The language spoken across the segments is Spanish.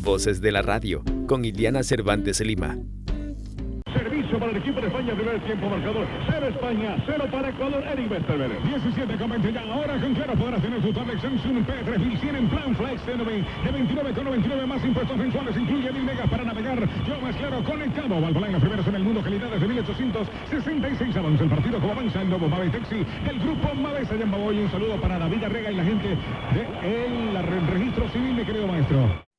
Voces de la Radio, con Iliana Cervantes Lima. Servicio para el equipo de España, primer tiempo marcador. 0 España, 0 para Ecuador. Eric Westerberg. 17,20 ya. Ahora con Claro podrás tener tu tablet Samsung P3100 en plan Flex de 29,99 más impuestos mensuales. Incluye 1000 megas para navegar. Yo más Claro conectado. Valvoline, las primeras en el mundo. Calidad desde 1866. Avanza el partido como avanza el nuevo Mave Taxi del grupo Mave. Se llama hoy. Un saludo para David Arrega y la gente del registro civil, mi querido maestro.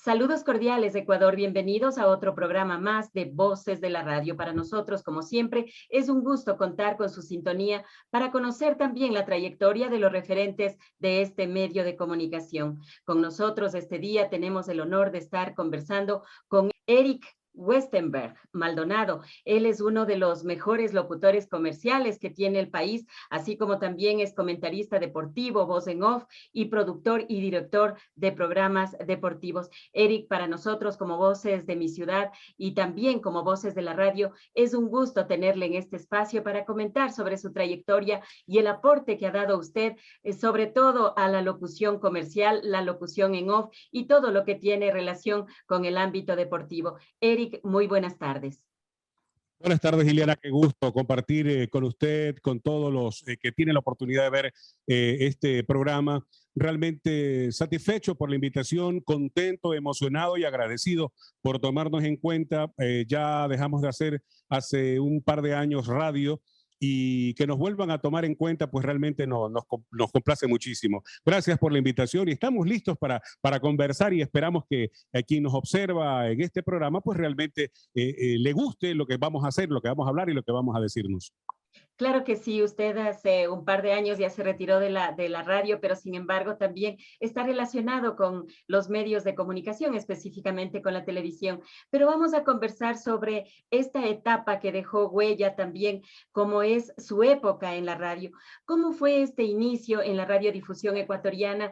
Saludos cordiales, Ecuador. Bienvenidos a otro programa más de Voces de la Radio. Para nosotros, como siempre, es un gusto contar con su sintonía para conocer también la trayectoria de los referentes de este medio de comunicación. Con nosotros este día tenemos el honor de estar conversando con Eric Westerberg Maldonado. Él es uno de los mejores locutores comerciales que tiene el país, así como también es comentarista deportivo, voz en off y productor y director de programas deportivos. Eric, para nosotros como Voces de mi ciudad y también como Voces de la Radio, es un gusto tenerle en este espacio para comentar sobre su trayectoria y el aporte que ha dado usted, sobre todo a la locución comercial, la locución en off y todo lo que tiene relación con el ámbito deportivo. Eric, muy buenas tardes. Buenas tardes, Iliana. Qué gusto compartir con usted, con todos los que tienen la oportunidad de ver este programa. Realmente satisfecho por la invitación, contento, emocionado y agradecido por tomarnos en cuenta. Ya dejamos de hacer hace un par de años radio y que nos vuelvan a tomar en cuenta, pues realmente nos complace muchísimo. Gracias por la invitación y estamos listos para conversar y esperamos que a quien nos observa en este programa, pues realmente le guste lo que vamos a hacer, lo que vamos a hablar y lo que vamos a decirnos. Claro que sí, usted hace un par de años ya se retiró de la radio, pero sin embargo también está relacionado con los medios de comunicación, específicamente con la televisión. Pero vamos a conversar sobre esta etapa que dejó huella también, como es su época en la radio. ¿Cómo fue este inicio en la radiodifusión ecuatoriana?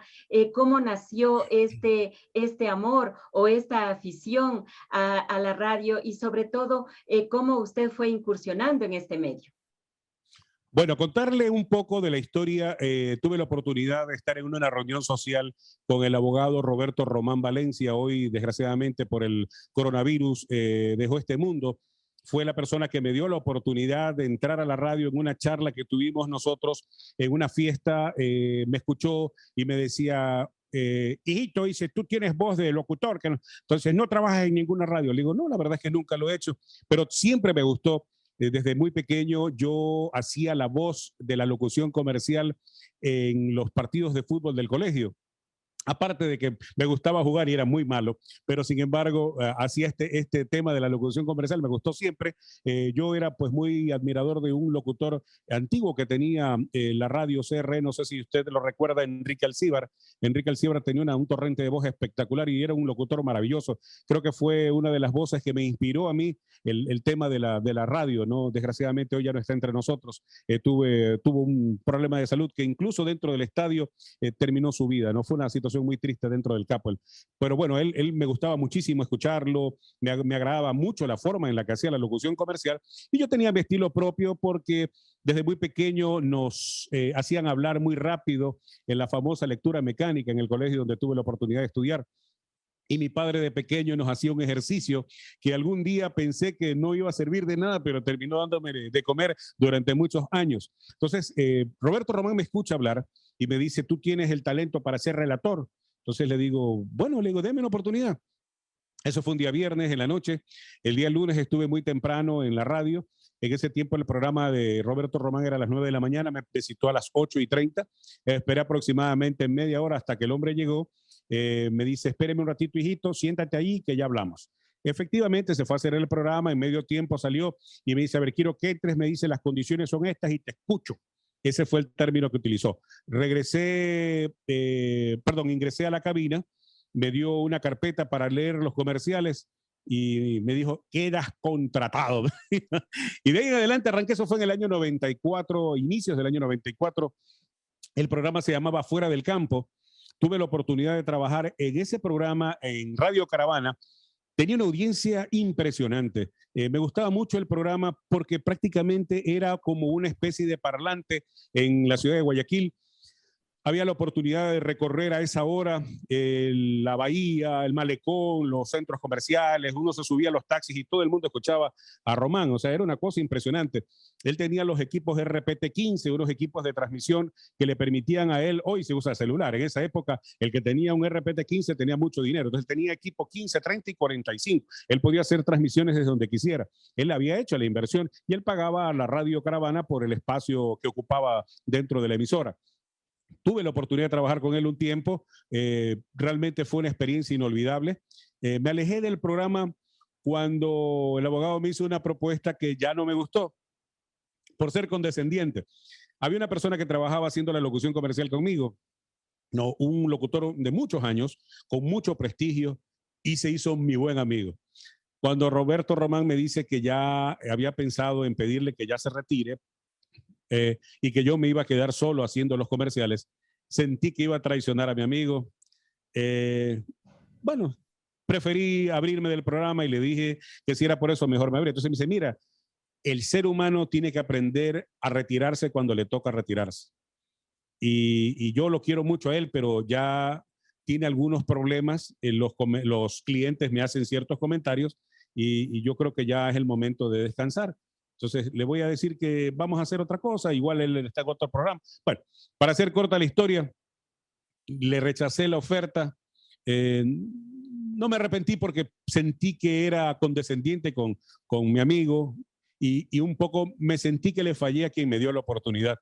¿Cómo nació este amor o esta afición a la radio? Y sobre todo, ¿cómo usted fue incursionando en este medio? Bueno, contarle un poco de la historia. Tuve la oportunidad de estar en una reunión social con el abogado Roberto Román Valencia. Hoy, desgraciadamente, por el coronavirus, dejó este mundo. Fue la persona que me dio la oportunidad de entrar a la radio en una charla que tuvimos nosotros en una fiesta. Me escuchó y me decía, hijito, dice, tú tienes voz de locutor, que no, entonces no trabajas en ninguna radio. Le digo, no, la verdad es que nunca lo he hecho, pero siempre me gustó. Desde muy pequeño yo hacía la voz de la locución comercial en los partidos de fútbol del colegio. Aparte de que me gustaba jugar y era muy malo, pero sin embargo hacía este tema de la locución comercial, me gustó siempre. Yo era pues muy admirador de un locutor antiguo que tenía la radio CR, no sé si usted lo recuerda, Enrique Alcíbar. Enrique Alcíbar tenía un torrente de voz espectacular y era un locutor maravilloso. Creo que fue una de las voces que me inspiró a mí el tema de la radio, ¿no? Desgraciadamente hoy ya no está entre nosotros. Tuvo un problema de salud que incluso dentro del estadio terminó su vida, ¿no? Fue una situación muy triste dentro del Capel. Pero bueno, él me gustaba muchísimo escucharlo, me agradaba mucho la forma en la que hacía la locución comercial y yo tenía mi estilo propio porque desde muy pequeño nos hacían hablar muy rápido en la famosa lectura mecánica en el colegio donde tuve la oportunidad de estudiar. Y mi padre de pequeño nos hacía un ejercicio que algún día pensé que no iba a servir de nada, pero terminó dándome de comer durante muchos años. Entonces, Roberto Román me escucha hablar y me dice, tú tienes el talento para ser relator. Entonces le digo, bueno, déme una oportunidad. Eso fue un día viernes en la noche. El día lunes estuve muy temprano en la radio. En ese tiempo el programa de Roberto Román era a las 9 de la mañana, me visitó a las 8:30. Esperé aproximadamente media hora hasta que el hombre llegó. Me dice, espéreme un ratito, hijito, siéntate ahí que ya hablamos. Efectivamente, se fue a hacer el programa, en medio tiempo salió y me dice, a ver, quiero que entres, me dice, las condiciones son estas y te escucho. Ese fue el término que utilizó. Ingresé a la cabina, me dio una carpeta para leer los comerciales y me dijo, quedas contratado. Y de ahí en adelante arranqué, eso fue en el año 94, inicios del año 94. El programa se llamaba Fuera del Campo. Tuve la oportunidad de trabajar en ese programa en Radio Caravana. Tenía una audiencia impresionante. Me gustaba mucho el programa porque prácticamente era como una especie de parlante en la ciudad de Guayaquil. Había la oportunidad de recorrer a esa hora la bahía, el malecón, los centros comerciales. Uno se subía a los taxis y todo el mundo escuchaba a Román. O sea, era una cosa impresionante. Él tenía los equipos RPT-15, unos equipos de transmisión que le permitían a él, hoy se usa celular, en esa época el que tenía un RPT-15 tenía mucho dinero. Entonces tenía equipo 15, 30 y 45. Él podía hacer transmisiones desde donde quisiera. Él había hecho la inversión y él pagaba a la Radio Caravana por el espacio que ocupaba dentro de la emisora. Tuve la oportunidad de trabajar con él un tiempo, realmente fue una experiencia inolvidable. Me alejé del programa cuando el abogado me hizo una propuesta que ya no me gustó, por ser condescendiente. Había una persona que trabajaba haciendo la locución comercial conmigo, no, un locutor de muchos años, con mucho prestigio, y se hizo mi buen amigo. Cuando Roberto Román me dice que ya había pensado en pedirle que ya se retire, y que yo me iba a quedar solo haciendo los comerciales, sentí que iba a traicionar a mi amigo. Bueno, preferí abrirme del programa y le dije que si era por eso mejor me abría. Entonces me dice, mira, el ser humano tiene que aprender a retirarse cuando le toca retirarse. Y yo lo quiero mucho a él, pero ya tiene algunos problemas. Los clientes me hacen ciertos comentarios y yo creo que ya es el momento de descansar. Entonces, le voy a decir que vamos a hacer otra cosa, igual él está en otro programa. Bueno, para hacer corta la historia, le rechacé la oferta. No me arrepentí porque sentí que era condescendiente con mi amigo y un poco me sentí que le fallé a quien me dio la oportunidad.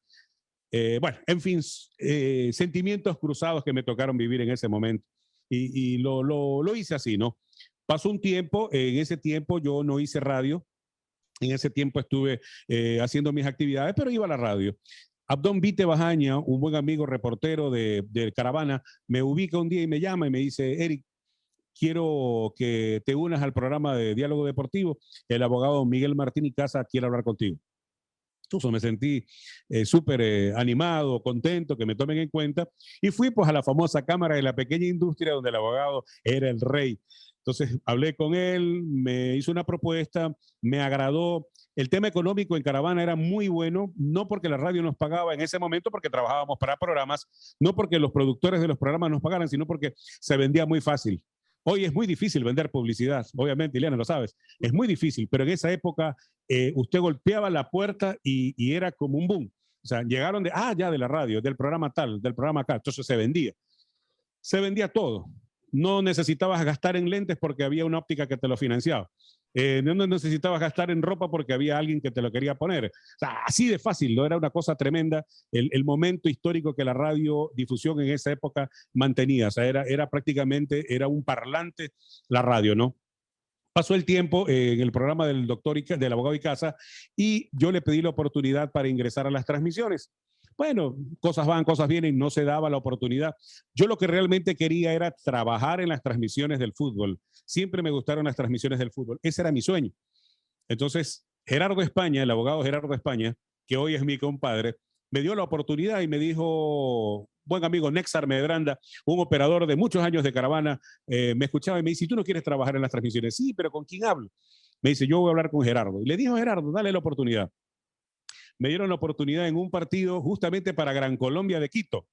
Bueno, en fin, sentimientos cruzados que me tocaron vivir en ese momento. Y lo hice así, ¿no? Pasó un tiempo, en ese tiempo yo no hice radio. En ese tiempo estuve haciendo mis actividades, pero iba a la radio. Abdón Vite Bajaña, un buen amigo reportero de Caravana, me ubica un día y me llama y me dice, Eric, quiero que te unas al programa de Diálogo Deportivo. El abogado Miguel Martín y Casa quiere hablar contigo. Entonces me sentí súper animado, contento, que me tomen en cuenta. Y fui pues a la famosa Cámara de la Pequeña Industria, donde el abogado era el rey. Entonces hablé con él, me hizo una propuesta, me agradó. El tema económico en Caravana era muy bueno, no porque la radio nos pagaba en ese momento, porque trabajábamos para programas, no porque los productores de los programas nos pagaran, sino porque se vendía muy fácil. Hoy es muy difícil vender publicidad, obviamente, Ileana, lo sabes, es muy difícil, pero en esa época usted golpeaba la puerta y era como un boom. O sea, llegaron ya de la radio, del programa tal, del programa acá, entonces se vendía todo. No necesitabas gastar en lentes porque había una óptica que te lo financiaba. No necesitabas gastar en ropa porque había alguien que te lo quería poner. O sea, así de fácil, ¿no? Era una cosa tremenda el momento histórico que la radiodifusión en esa época mantenía. O sea, era prácticamente, era un parlante la radio, ¿no? Pasó el tiempo en el programa del abogado Icaza y yo le pedí la oportunidad para ingresar a las transmisiones. Bueno, cosas van, cosas vienen, no se daba la oportunidad. Yo lo que realmente quería era trabajar en las transmisiones del fútbol. Siempre me gustaron las transmisiones del fútbol. Ese era mi sueño. Entonces, Gerardo España, el abogado Gerardo España, que hoy es mi compadre, me dio la oportunidad y me dijo, buen amigo Nexar Medranda, un operador de muchos años de Caravana, me escuchaba y me dice, ¿y tú no quieres trabajar en las transmisiones? Sí, pero ¿con quién hablo? Me dice, yo voy a hablar con Gerardo. Y le dijo a Gerardo, dale la oportunidad. Me dieron la oportunidad en un partido justamente para Gran Colombia de Quito,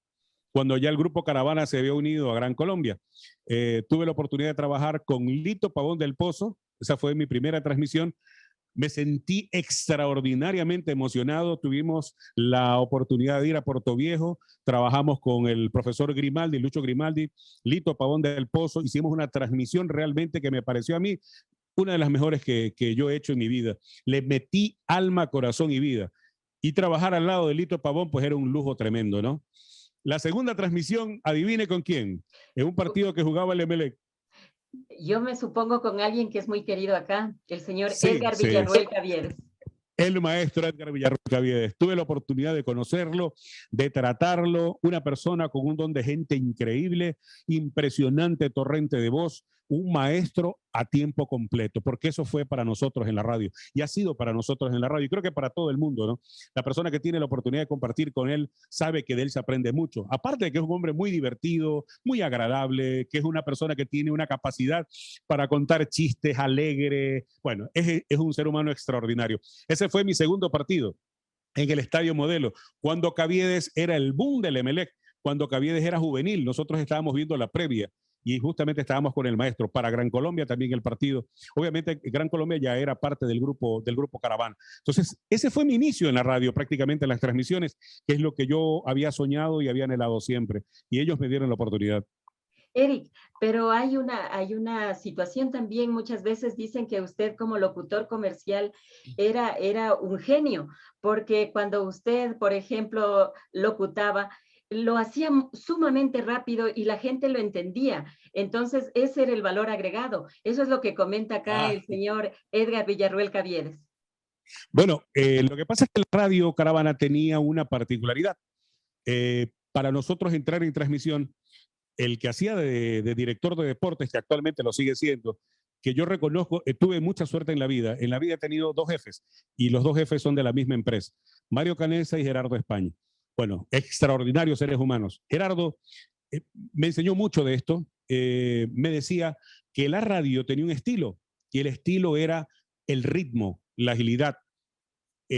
cuando ya el grupo Caravana se había unido a Gran Colombia. Tuve la oportunidad de trabajar con Lito Pavón del Pozo, esa fue mi primera transmisión. Me sentí extraordinariamente emocionado. Tuvimos la oportunidad de ir a Puerto Viejo, trabajamos con el profesor Grimaldi, Lucho Grimaldi, Lito Pavón del Pozo, hicimos una transmisión realmente que me pareció a mí una de las mejores que yo he hecho en mi vida. Le metí alma, corazón y vida. Y trabajar al lado de Lito Pavón, pues era un lujo tremendo, ¿no? La segunda transmisión, adivine con quién, en un partido que jugaba el Emelec. Yo me supongo con alguien que es muy querido acá, el señor Sí, Edgar Villanuel Caviedes. El maestro Edgar Villanuel Caviedes. Tuve la oportunidad de conocerlo, de tratarlo, una persona con un don de gente increíble, impresionante torrente de voz, un maestro a tiempo completo, porque eso fue para nosotros en la radio y ha sido para nosotros en la radio y creo que para todo el mundo, ¿no? La persona que tiene la oportunidad de compartir con él sabe que de él se aprende mucho, aparte de que es un hombre muy divertido, muy agradable, que es una persona que tiene una capacidad para contar chistes, alegre, bueno, es un ser humano extraordinario. Ese fue mi segundo partido en el Estadio Modelo, cuando Caviedes era el boom del Emelec. cuando Caviedes era juvenil. Nosotros estábamos viendo la previa y justamente estábamos con el maestro. Para Gran Colombia también el partido. Obviamente Gran Colombia ya era parte del grupo Caravana. Entonces, ese fue mi inicio en la radio, prácticamente en las transmisiones, que es lo que yo había soñado y había anhelado siempre. Y ellos me dieron la oportunidad. Eric, pero hay una situación también, muchas veces dicen que usted como locutor comercial era un genio, porque cuando usted, por ejemplo, locutaba, lo hacía sumamente rápido y la gente lo entendía. Entonces, ese era el valor agregado. Eso es lo que comenta acá el señor Edgar Villarruel Caviedes. Bueno, lo que pasa es que la radio Caravana tenía una particularidad. Para nosotros entrar en transmisión, el que hacía de director de deportes, que actualmente lo sigue siendo, que yo reconozco, tuve mucha suerte en la vida. En la vida he tenido 2 jefes, y los 2 jefes son de la misma empresa, Mario Canessa y Gerardo España. Bueno, extraordinarios seres humanos. Gerardo me enseñó mucho de esto. Me decía que la radio tenía un estilo, y el estilo era el ritmo, la agilidad,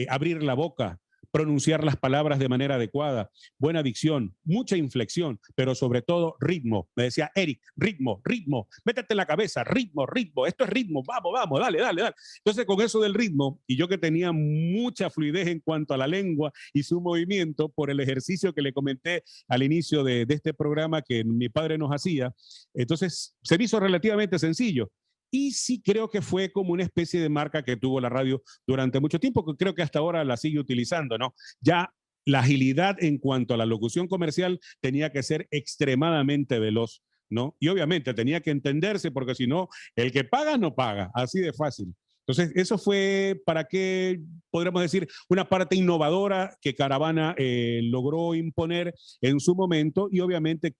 abrir la boca, pronunciar las palabras de manera adecuada, buena dicción, mucha inflexión, pero sobre todo ritmo. Me decía, Eric, ritmo, ritmo, métete en la cabeza, ritmo, ritmo, esto es ritmo, vamos, vamos, dale, dale, dale. Entonces, con eso del ritmo, y yo que tenía mucha fluidez en cuanto a la lengua y su movimiento, por el ejercicio que le comenté al inicio de este programa que mi padre nos hacía, entonces se me hizo relativamente sencillo. Y sí creo que fue como una especie de marca que tuvo la radio durante mucho tiempo, que creo que hasta ahora la sigue utilizando, ¿no? Ya la agilidad en cuanto a la locución comercial tenía que ser extremadamente veloz, ¿no? Y obviamente tenía que entenderse, porque si no, el que paga no paga, así de fácil. Entonces, eso fue, para qué podríamos decir, una parte innovadora que Caravana logró imponer en su momento, y obviamente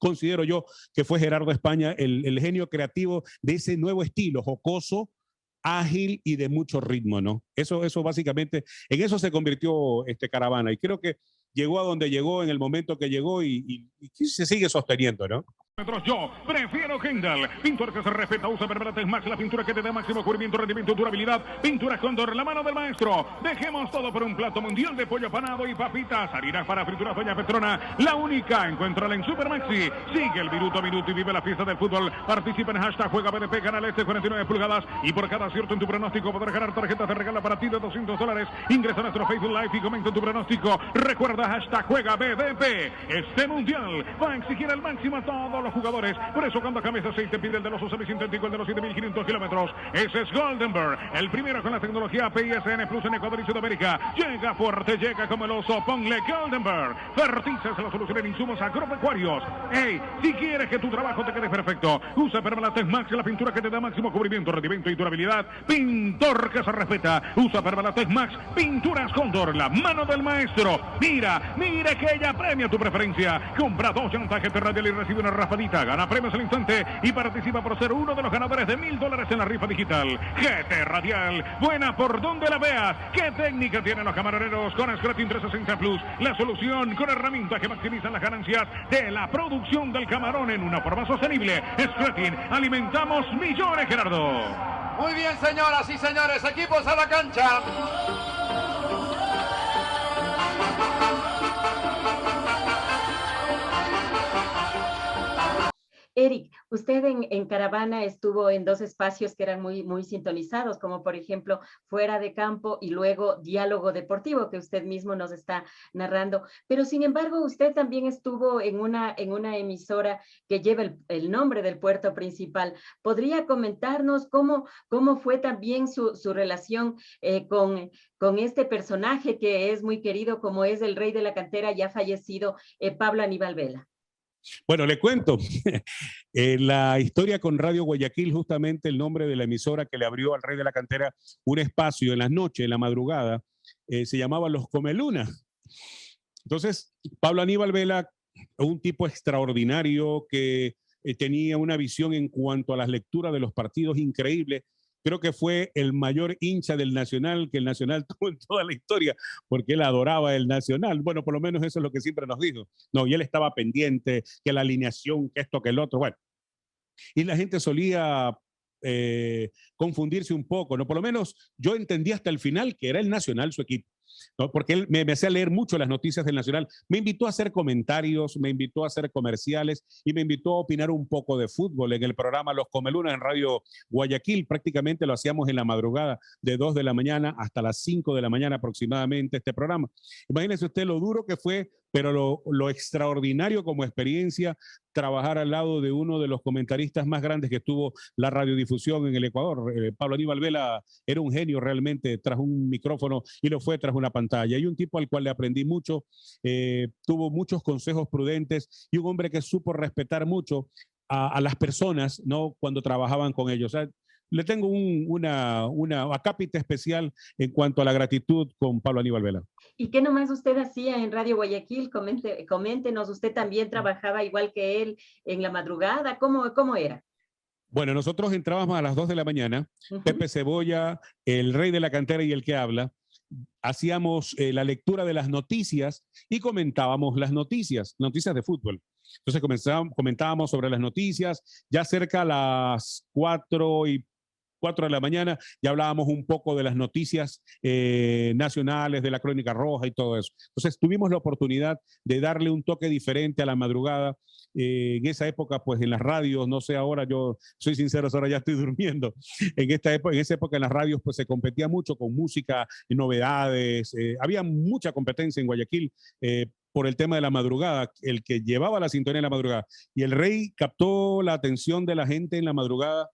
considero yo que fue Gerardo España el genio creativo de ese nuevo estilo, jocoso, ágil y de mucho ritmo, ¿no? Eso básicamente, en eso se convirtió Caravana, y creo que llegó a donde llegó en el momento que llegó y se sigue sosteniendo, ¿no? Yo prefiero Kendall. Pintura que se respeta, usa Permanentes Max, la pintura que te da máximo cubrimiento, rendimiento, durabilidad. Pintura Cóndor, la mano del maestro. Dejemos todo por un plato mundial de pollo panado y papitas. Harinas para frituras Doña Petrona, la única. Encuéntrala en Supermaxi. Sigue el minuto a minuto y vive la fiesta del fútbol. Participa en hashtag Juega BDP, Canal 49 pulgadas. Y por cada acierto en tu pronóstico podrás ganar tarjetas de regalo para ti de $200. Ingresa a nuestro Facebook Live y comenta tu pronóstico. Recuerda hashtag Juega BDP. Este mundial va a exigir al máximo a todos los jugadores. Por eso cuando cambies de aceite pide el de los semisintético, el de los 7.500 kilómetros. Ese es Goldenberg, el primero con la tecnología PISN Plus en Ecuador y Sudamérica. Llega fuerte, llega como el oso. Ponle Goldenberg. Fertizas la solución en insumos agropecuarios. Hey, si quieres que tu trabajo te quede perfecto, usa Permalatex Max, la pintura que te da máximo cubrimiento, rendimiento y durabilidad. Pintor que se respeta. Usa Permalatex Max, pinturas Cóndor, la mano del maestro. Mira que ella premia tu preferencia. Compra 2 llantas GT Radial y recibe una raspadita. Gana premios al instante y participa por ser uno de los ganadores de $1000 en la rifa digital. GT Radial, buena por donde la veas. ¿Qué técnica tienen los camaroneros con Scratin 360 Plus? La solución con herramientas que maximizan las ganancias de la producción del camarón en una forma sostenible. Scratin, alimentamos millones, Gerardo. Muy bien, señoras y señores, equipos a la cancha. Eric, usted en Caravana estuvo en 2 espacios que eran muy sintonizados, como por ejemplo Fuera de Campo y luego Diálogo Deportivo, que usted mismo nos está narrando. Pero sin embargo, usted también estuvo en una emisora que lleva el nombre del puerto principal. ¿Podría comentarnos cómo fue también su relación con este personaje que es muy querido, como es el rey de la cantera ya fallecido, Pablo Aníbal Vela? Bueno, le cuento. La historia con Radio Guayaquil, justamente el nombre de la emisora que le abrió al rey de la cantera un espacio en las noches, en la madrugada, se llamaba Los Comelunas. Entonces, Pablo Aníbal Vela, un tipo extraordinario que tenía una visión en cuanto a las lecturas de los partidos increíble. Creo que fue el mayor hincha del Nacional que el Nacional tuvo en toda la historia, porque él adoraba el Nacional. Bueno, por lo menos eso es lo que siempre nos dijo. No, y él estaba pendiente, que la alineación, que esto, que el otro. Bueno, y la gente solía confundirse un poco, ¿no? Por lo menos yo entendí hasta el final que era el Nacional su equipo. ¿no? Porque él me hacía leer mucho las noticias del Nacional. Me invitó a hacer comentarios, me invitó a hacer comerciales y me invitó a opinar un poco de fútbol en el programa Los Comelunas en Radio Guayaquil. Prácticamente lo hacíamos en la madrugada de 2 de la mañana hasta las 5 de la mañana aproximadamente este programa. Imagínese usted lo duro que fue, pero lo extraordinario como experiencia trabajar al lado de uno de los comentaristas más grandes que tuvo la radiodifusión en el Ecuador. Pablo Aníbal Vela era un genio realmente tras un micrófono y lo fue tras una pantalla. Y un tipo al cual le aprendí mucho, tuvo muchos consejos prudentes y un hombre que supo respetar mucho a las personas, ¿no? Cuando trabajaban con ellos. O sea, le tengo una acápite especial en cuanto a la gratitud con Pablo Aníbal Vela. ¿Y qué nomás usted hacía en Radio Guayaquil? Coméntenos, ¿usted también trabajaba igual que él en la madrugada? ¿Cómo era? Bueno, nosotros entrábamos a las 2 de la mañana, Pepe Cebolla, el rey de la cantera y el que habla, hacíamos la lectura de las noticias y comentábamos las noticias de fútbol. Entonces comentábamos sobre las noticias, ya cerca a las 4 de la mañana, ya hablábamos un poco de las noticias nacionales, de la Crónica Roja y todo eso. Entonces tuvimos la oportunidad de darle un toque diferente a la madrugada. En esa época, pues en las radios, no sé ahora, yo soy sincero, ahora ya estoy durmiendo. En esa época en las radios pues se competía mucho con música, novedades, había mucha competencia en Guayaquil. Por el tema de la madrugada, el que llevaba la sintonía en la madrugada. Y el rey captó la atención de la gente en la madrugada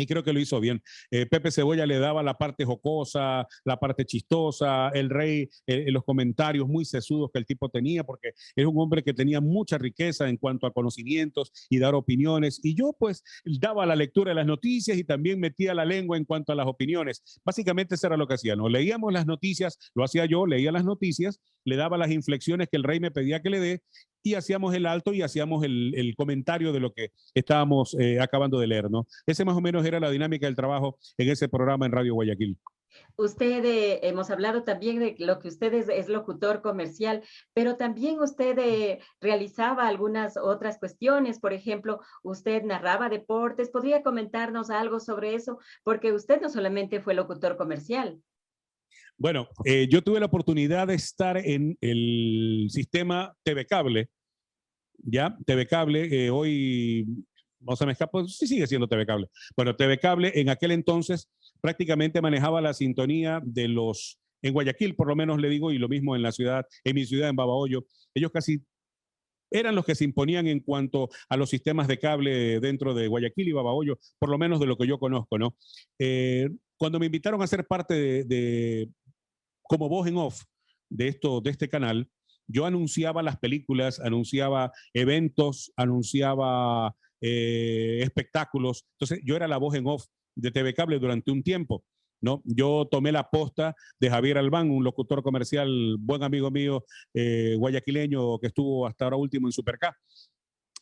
y creo que lo hizo bien. Pepe Cebolla le daba la parte jocosa, la parte chistosa, el rey, los comentarios muy sesudos que el tipo tenía, porque era un hombre que tenía mucha riqueza en cuanto a conocimientos y dar opiniones. Y yo pues daba la lectura de las noticias y también metía la lengua en cuanto a las opiniones. Básicamente eso era lo que hacía, ¿no? Leíamos las noticias, lo hacía yo, leía las noticias, le daba las inflexiones que el rey me pedía que le dé y hacíamos el alto y hacíamos el comentario de lo que estábamos acabando de leer, ¿no? Ese más o menos era la dinámica del trabajo en ese programa en Radio Guayaquil. Usted, hemos hablado también de lo que usted es locutor comercial, pero también usted realizaba algunas otras cuestiones. Por ejemplo, usted narraba deportes. ¿Podría comentarnos algo sobre eso? Porque usted no solamente fue locutor comercial. Bueno, yo tuve la oportunidad de estar en el sistema TV Cable, ¿ya? TV Cable, hoy, no se me escapa, sí sigue siendo TV Cable. Bueno, TV Cable en aquel entonces prácticamente manejaba la sintonía de los, en Guayaquil por lo menos le digo, y lo mismo en la ciudad, en mi ciudad, en Babahoyo, ellos casi eran los que se imponían en cuanto a los sistemas de cable dentro de Guayaquil y Babahoyo, por lo menos de lo que yo conozco, ¿no? Cuando me invitaron a ser parte como voz en off de este canal, yo anunciaba las películas, anunciaba eventos, anunciaba espectáculos. Entonces, yo era la voz en off de TV Cable durante un tiempo, ¿no? Yo tomé la posta de Javier Albán, un locutor comercial, buen amigo mío, guayaquileño, que estuvo hasta ahora último en Super K.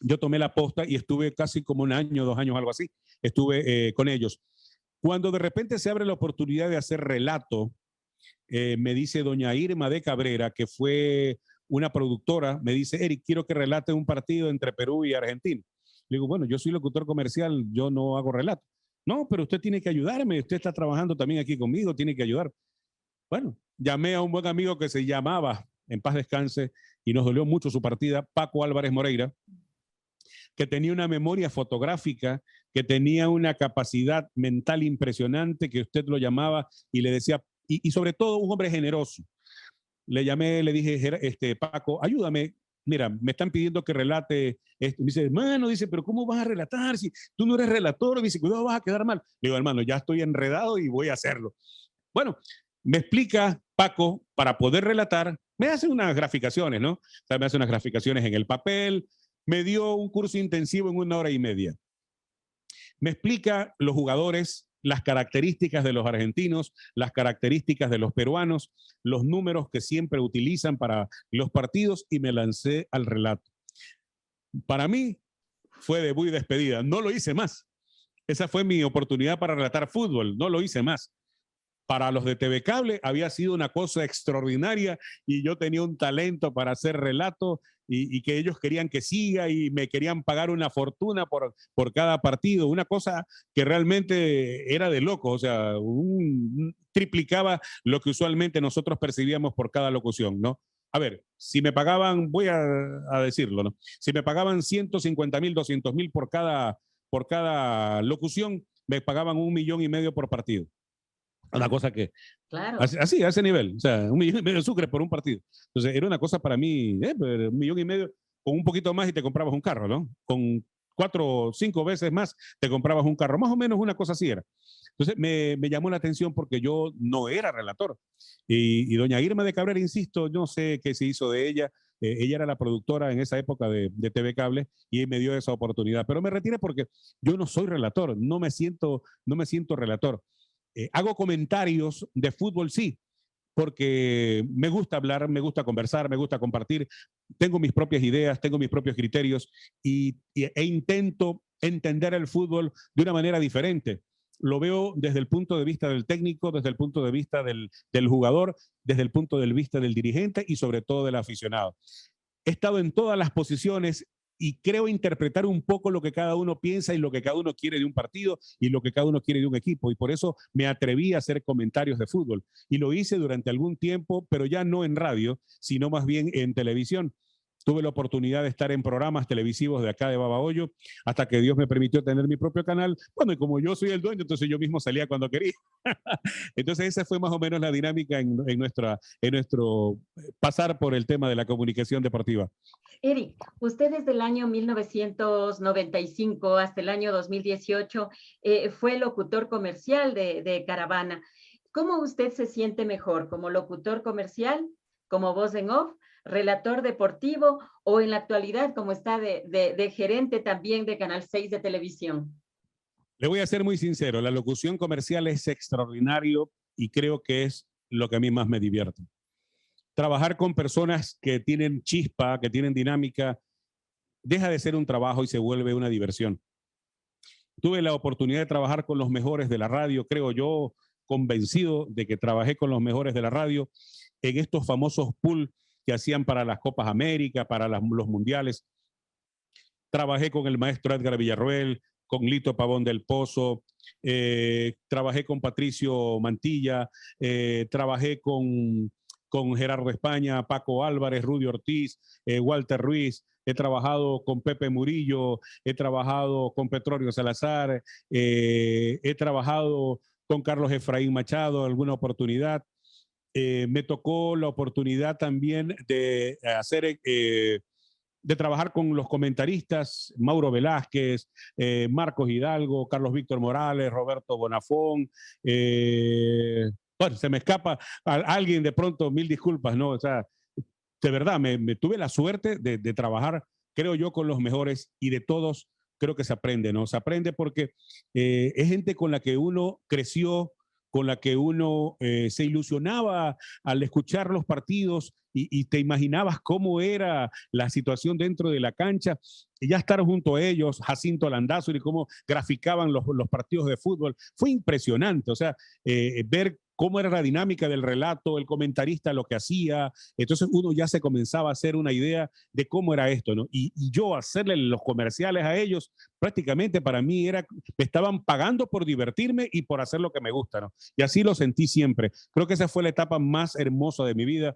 Yo tomé la posta y estuve casi como 1 año, 2 años, algo así. Estuve con ellos. Cuando de repente se abre la oportunidad de hacer relato, me dice doña Irma de Cabrera, que fue una productora, me dice, Eric, quiero que relate un partido entre Perú y Argentina. Le digo, bueno, yo soy locutor comercial, yo no hago relato. No, pero usted tiene que ayudarme, usted está trabajando también aquí conmigo, tiene que ayudar. Bueno, llamé a un buen amigo que se llamaba, en paz descanse, y nos dolió mucho su partida, Paco Álvarez Moreira, que tenía una memoria fotográfica, que tenía una capacidad mental impresionante, que usted lo llamaba y le decía, y sobre todo un hombre generoso. Le llamé, le dije, Paco, ayúdame, mira, me están pidiendo que relate esto. Me dice, hermano, dice, pero ¿cómo vas a relatar si tú no eres relator? Dice, cuidado, vas a quedar mal. Le digo, hermano, ya estoy enredado y voy a hacerlo. Bueno, me explica Paco, para poder relatar, me hace unas graficaciones, ¿no? O sea, me hace unas graficaciones en el papel, me dio un curso intensivo en 1 hora y media. Me explica los jugadores, las características de los argentinos, las características de los peruanos, los números que siempre utilizan para los partidos y me lancé al relato. Para mí fue debut y despedida, no lo hice más. Esa fue mi oportunidad para relatar fútbol, no lo hice más. para los de TV Cable había sido una cosa extraordinaria y yo tenía un talento para hacer relato y que ellos querían que siga y me querían pagar una fortuna por cada partido, una cosa que realmente era de loco, o sea, triplicaba lo que usualmente nosotros percibíamos por cada locución, ¿no? A ver, si me pagaban, voy a decirlo, ¿no? Si me pagaban 150,000, 200,000 por cada locución, me pagaban 1,5 millones por partido. Una cosa que, Claro. así, a ese nivel, o sea, 1,5 millones de sucres por un partido. Entonces, era una cosa para mí, 1,5 millones, con un poquito más y te comprabas un carro, ¿no? Con 4 o 5 veces más te comprabas un carro, más o menos una cosa así era. Entonces, me llamó la atención porque yo no era relator. Y doña Irma de Cabrera, insisto, yo no sé qué se hizo de ella. Ella era la productora en esa época de TV Cable y me dio esa oportunidad. Pero me retiré porque yo no soy relator, no me siento relator. Hago comentarios de fútbol, sí, porque me gusta hablar, me gusta conversar, me gusta compartir, tengo mis propias ideas, tengo mis propios criterios e intento entender el fútbol de una manera diferente. Lo veo desde el punto de vista del técnico, desde el punto de vista del jugador, desde el punto de vista del dirigente y sobre todo del aficionado. He estado en todas las posiciones y creo interpretar un poco lo que cada uno piensa y lo que cada uno quiere de un partido y lo que cada uno quiere de un equipo. Y por eso me atreví a hacer comentarios de fútbol. Y lo hice durante algún tiempo, pero ya no en radio, sino más bien en televisión. Tuve la oportunidad de estar en programas televisivos de acá de Babahoyo, hasta que Dios me permitió tener mi propio canal. Bueno, y como yo soy el dueño, entonces yo mismo salía cuando quería. Entonces esa fue más o menos la dinámica en nuestro pasar por el tema de la comunicación deportiva. Eric, usted desde el año 1995 hasta el año 2018 fue locutor comercial de Caravana. ¿Cómo usted se siente mejor? ¿Como locutor comercial? ¿Como voz en off? ¿Relator deportivo? ¿O en la actualidad como está de gerente también de Canal 6 de televisión? Le voy a ser muy sincero, la locución comercial es extraordinario y creo que es lo que a mí más me divierte. Trabajar con personas que tienen chispa, que tienen dinámica, deja de ser un trabajo y se vuelve una diversión. Tuve la oportunidad de trabajar con los mejores de la radio, creo yo, convencido de que trabajé con los mejores de la radio en estos famosos pool que hacían para las Copas América, para los mundiales. Trabajé con el maestro Edgar Villarroel, con Lito Pavón del Pozo, trabajé con Patricio Mantilla, trabajé con Gerardo España, Paco Álvarez, Rudy Ortiz, Walter Ruiz, he trabajado con Pepe Murillo, he trabajado con Petróleo Salazar, he trabajado con Carlos Efraín Machado en alguna oportunidad. Me tocó la oportunidad también de trabajar con los comentaristas, Mauro Velázquez, Marcos Hidalgo, Carlos Víctor Morales, Roberto Bonafón. Bueno, se me escapa a alguien de pronto, mil disculpas, ¿no? O sea, de verdad, me tuve la suerte de trabajar, creo yo, con los mejores y de todos creo que se aprende, ¿no? Se aprende porque es gente con la que uno creció, con la que uno se ilusionaba al escuchar los partidos y te imaginabas cómo era la situación dentro de la cancha y ya estar junto a ellos, Jacinto Landázuri, cómo graficaban los partidos de fútbol, fue impresionante, o sea, ver cómo era la dinámica del relato, el comentarista lo que hacía, entonces uno ya se comenzaba a hacer una idea de cómo era esto, ¿no? Y yo hacerle los comerciales a ellos, prácticamente para mí me estaban pagando por divertirme y por hacer lo que me gusta, ¿no? Y así lo sentí siempre. Creo que esa fue la etapa más hermosa de mi vida.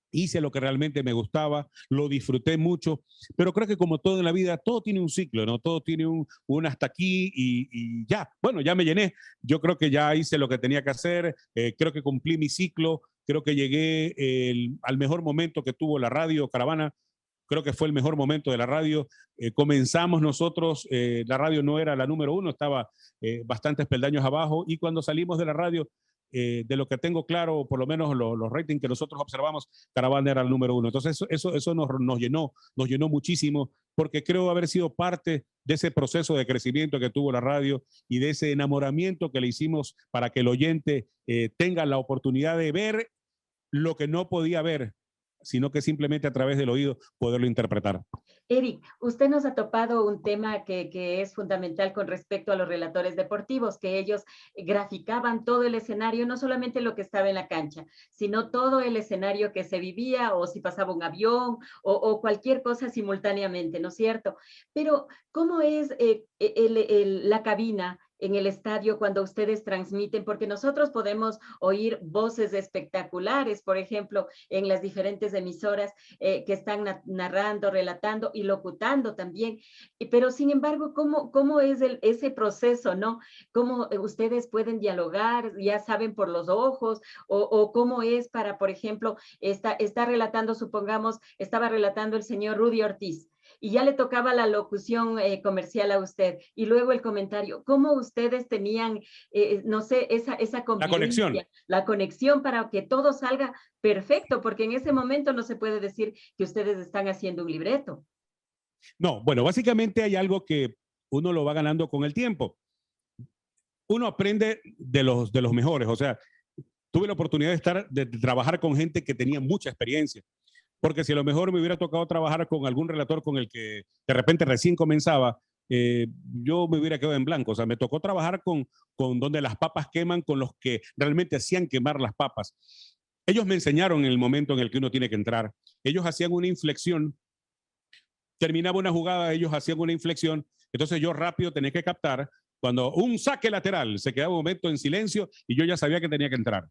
Hice lo que realmente me gustaba, lo disfruté mucho, pero creo que como todo en la vida, todo tiene un ciclo, ¿no? Todo tiene un hasta aquí y ya, bueno, ya me llené. Yo creo que ya hice lo que tenía que hacer, creo que cumplí mi ciclo, creo que llegué al mejor momento que tuvo la radio Caravana, creo que fue el mejor momento de la radio. Comenzamos nosotros, la radio no era la número 1, estaba bastantes peldaños abajo y cuando salimos de la radio, de lo que tengo claro, por lo menos los ratings que nosotros observamos, Caravana era el número 1. Entonces eso nos llenó muchísimo, porque creo haber sido parte de ese proceso de crecimiento que tuvo la radio y de ese enamoramiento que le hicimos para que el oyente tenga la oportunidad de ver lo que no podía ver sino que simplemente a través del oído poderlo interpretar. Eric, usted nos ha topado un tema que es fundamental con respecto a los relatores deportivos, que ellos graficaban todo el escenario, no solamente lo que estaba en la cancha, sino todo el escenario que se vivía, o si pasaba un avión, o cualquier cosa simultáneamente, ¿no es cierto? Pero, ¿cómo es la cabina en el estadio cuando ustedes transmiten? Porque nosotros podemos oír voces espectaculares, por ejemplo, en las diferentes emisoras que están narrando, relatando y locutando también. Pero, sin embargo, ¿cómo es ese proceso, no? ¿Cómo ustedes pueden dialogar? ¿Ya saben por los ojos? ¿O cómo es para, por ejemplo, está relatando, supongamos, estaba relatando el señor Rudy Ortiz, y ya le tocaba la locución comercial a usted, y luego el comentario? ¿Cómo ustedes tenían, no sé, esa convivencia, la conexión para que todo salga perfecto? Porque en ese momento no se puede decir que ustedes están haciendo un libreto. No, bueno, básicamente hay algo que uno lo va ganando con el tiempo. Uno aprende de los mejores, o sea, tuve la oportunidad de trabajar con gente que tenía mucha experiencia. Porque si a lo mejor me hubiera tocado trabajar con algún relator con el que de repente recién comenzaba, yo me hubiera quedado en blanco. O sea, me tocó trabajar con donde las papas queman, con los que realmente hacían quemar las papas. Ellos me enseñaron en el momento en el que uno tiene que entrar. Ellos hacían una inflexión, terminaba una jugada, ellos hacían una inflexión, entonces yo rápido tenía que captar. Cuando un saque lateral, se quedaba un momento en silencio y yo ya sabía que tenía que entrar.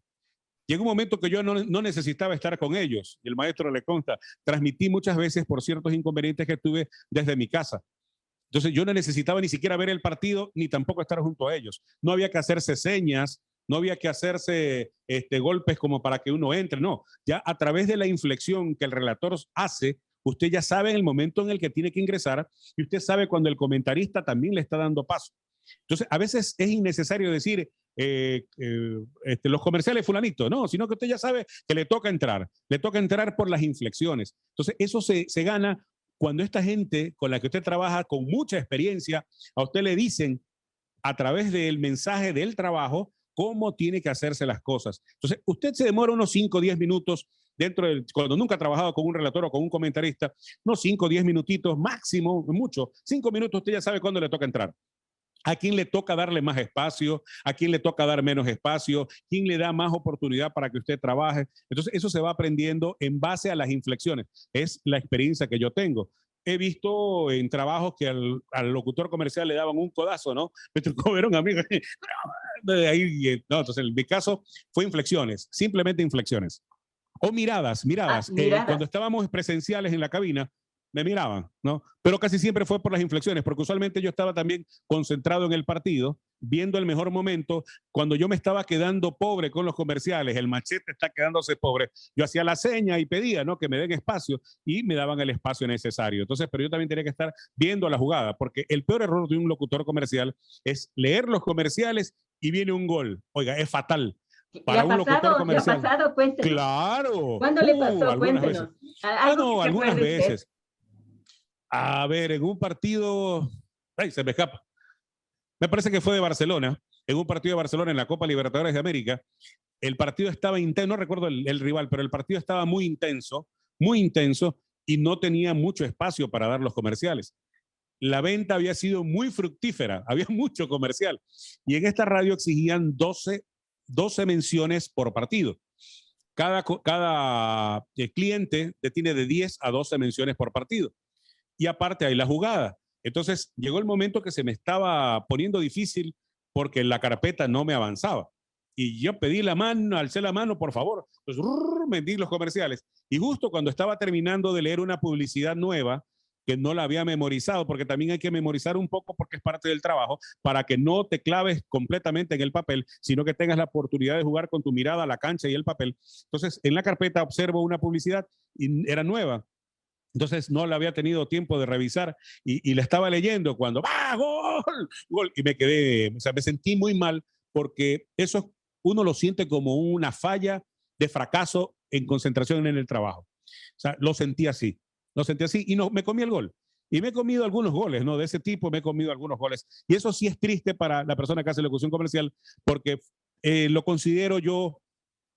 Llegó un momento que yo no necesitaba estar con ellos, y el maestro le consta, transmití muchas veces por ciertos inconvenientes que tuve desde mi casa. Entonces yo no necesitaba ni siquiera ver el partido, ni tampoco estar junto a ellos. No había que hacerse señas, no había que hacerse golpes como para que uno entre, no. Ya a través de la inflexión que el relator hace, usted ya sabe el momento en el que tiene que ingresar, y usted sabe cuando el comentarista también le está dando paso. Entonces, a veces es innecesario decir los comerciales fulanito, no, sino que usted ya sabe que le toca entrar por las inflexiones. Entonces, eso se gana cuando esta gente con la que usted trabaja con mucha experiencia, a usted le dicen a través del mensaje del trabajo cómo tiene que hacerse las cosas. Entonces, usted se demora unos 5 o 10 minutos cuando nunca ha trabajado con un relator o con un comentarista, unos 5 o 10 minutitos máximo, mucho, 5 minutos usted ya sabe cuándo le toca entrar. A quién le toca darle más espacio, a quién le toca dar menos espacio, quién le da más oportunidad para que usted trabaje. Entonces, eso se va aprendiendo en base a las inflexiones. Es la experiencia que yo tengo. He visto en trabajos que al locutor comercial le daban un codazo, ¿no? Me tocó ver a un amigo. No, entonces, en mi caso fue inflexiones, simplemente inflexiones. O miradas. Miradas. Cuando estábamos presenciales en la cabina, me miraban, ¿no? Pero casi siempre fue por las inflexiones, porque usualmente yo estaba también concentrado en el partido, viendo el mejor momento. Cuando yo me estaba quedando pobre con los comerciales, el machete está quedándose pobre, yo hacía la seña y pedía, ¿no?, que me den espacio, y me daban el espacio necesario. Entonces, pero yo también tenía que estar viendo la jugada, porque el peor error de un locutor comercial es leer los comerciales y viene un gol. Oiga, es fatal. Para un locutor comercial. ¿Le ha pasado? Cuéntenos. Claro. ¿Cuándo le pasó? Cuéntenos. Algunas veces. A ver, en un partido, se me escapa. Me parece que fue de Barcelona, en un partido de Barcelona en la Copa Libertadores de América. El partido estaba intenso, no recuerdo el rival, pero el partido estaba muy intenso, y no tenía mucho espacio para dar los comerciales. La venta había sido muy fructífera, había mucho comercial. Y en esta radio exigían 12 menciones por partido. Cada cliente tiene de 10 a 12 menciones por partido. Y aparte hay la jugada. Entonces llegó el momento que se me estaba poniendo difícil porque la carpeta no me avanzaba. Y yo pedí la mano, alcé la mano, por favor. Pues me di los comerciales. Y justo cuando estaba terminando de leer una publicidad nueva, que no la había memorizado, porque también hay que memorizar un poco porque es parte del trabajo, para que no te claves completamente en el papel, sino que tengas la oportunidad de jugar con tu mirada a la cancha y el papel. Entonces, en la carpeta observo una publicidad y era nueva. Entonces no la había tenido tiempo de revisar y la estaba leyendo cuando ¡ah, gol! ¡Gol! Y me quedé, o sea, me sentí muy mal porque eso uno lo siente como una falla de fracaso en concentración en el trabajo. O sea, lo sentí así y no, me comí el gol. Y me he comido algunos goles, ¿no? De ese tipo me he comido algunos goles. Y eso sí es triste para la persona que hace locución comercial porque lo considero yo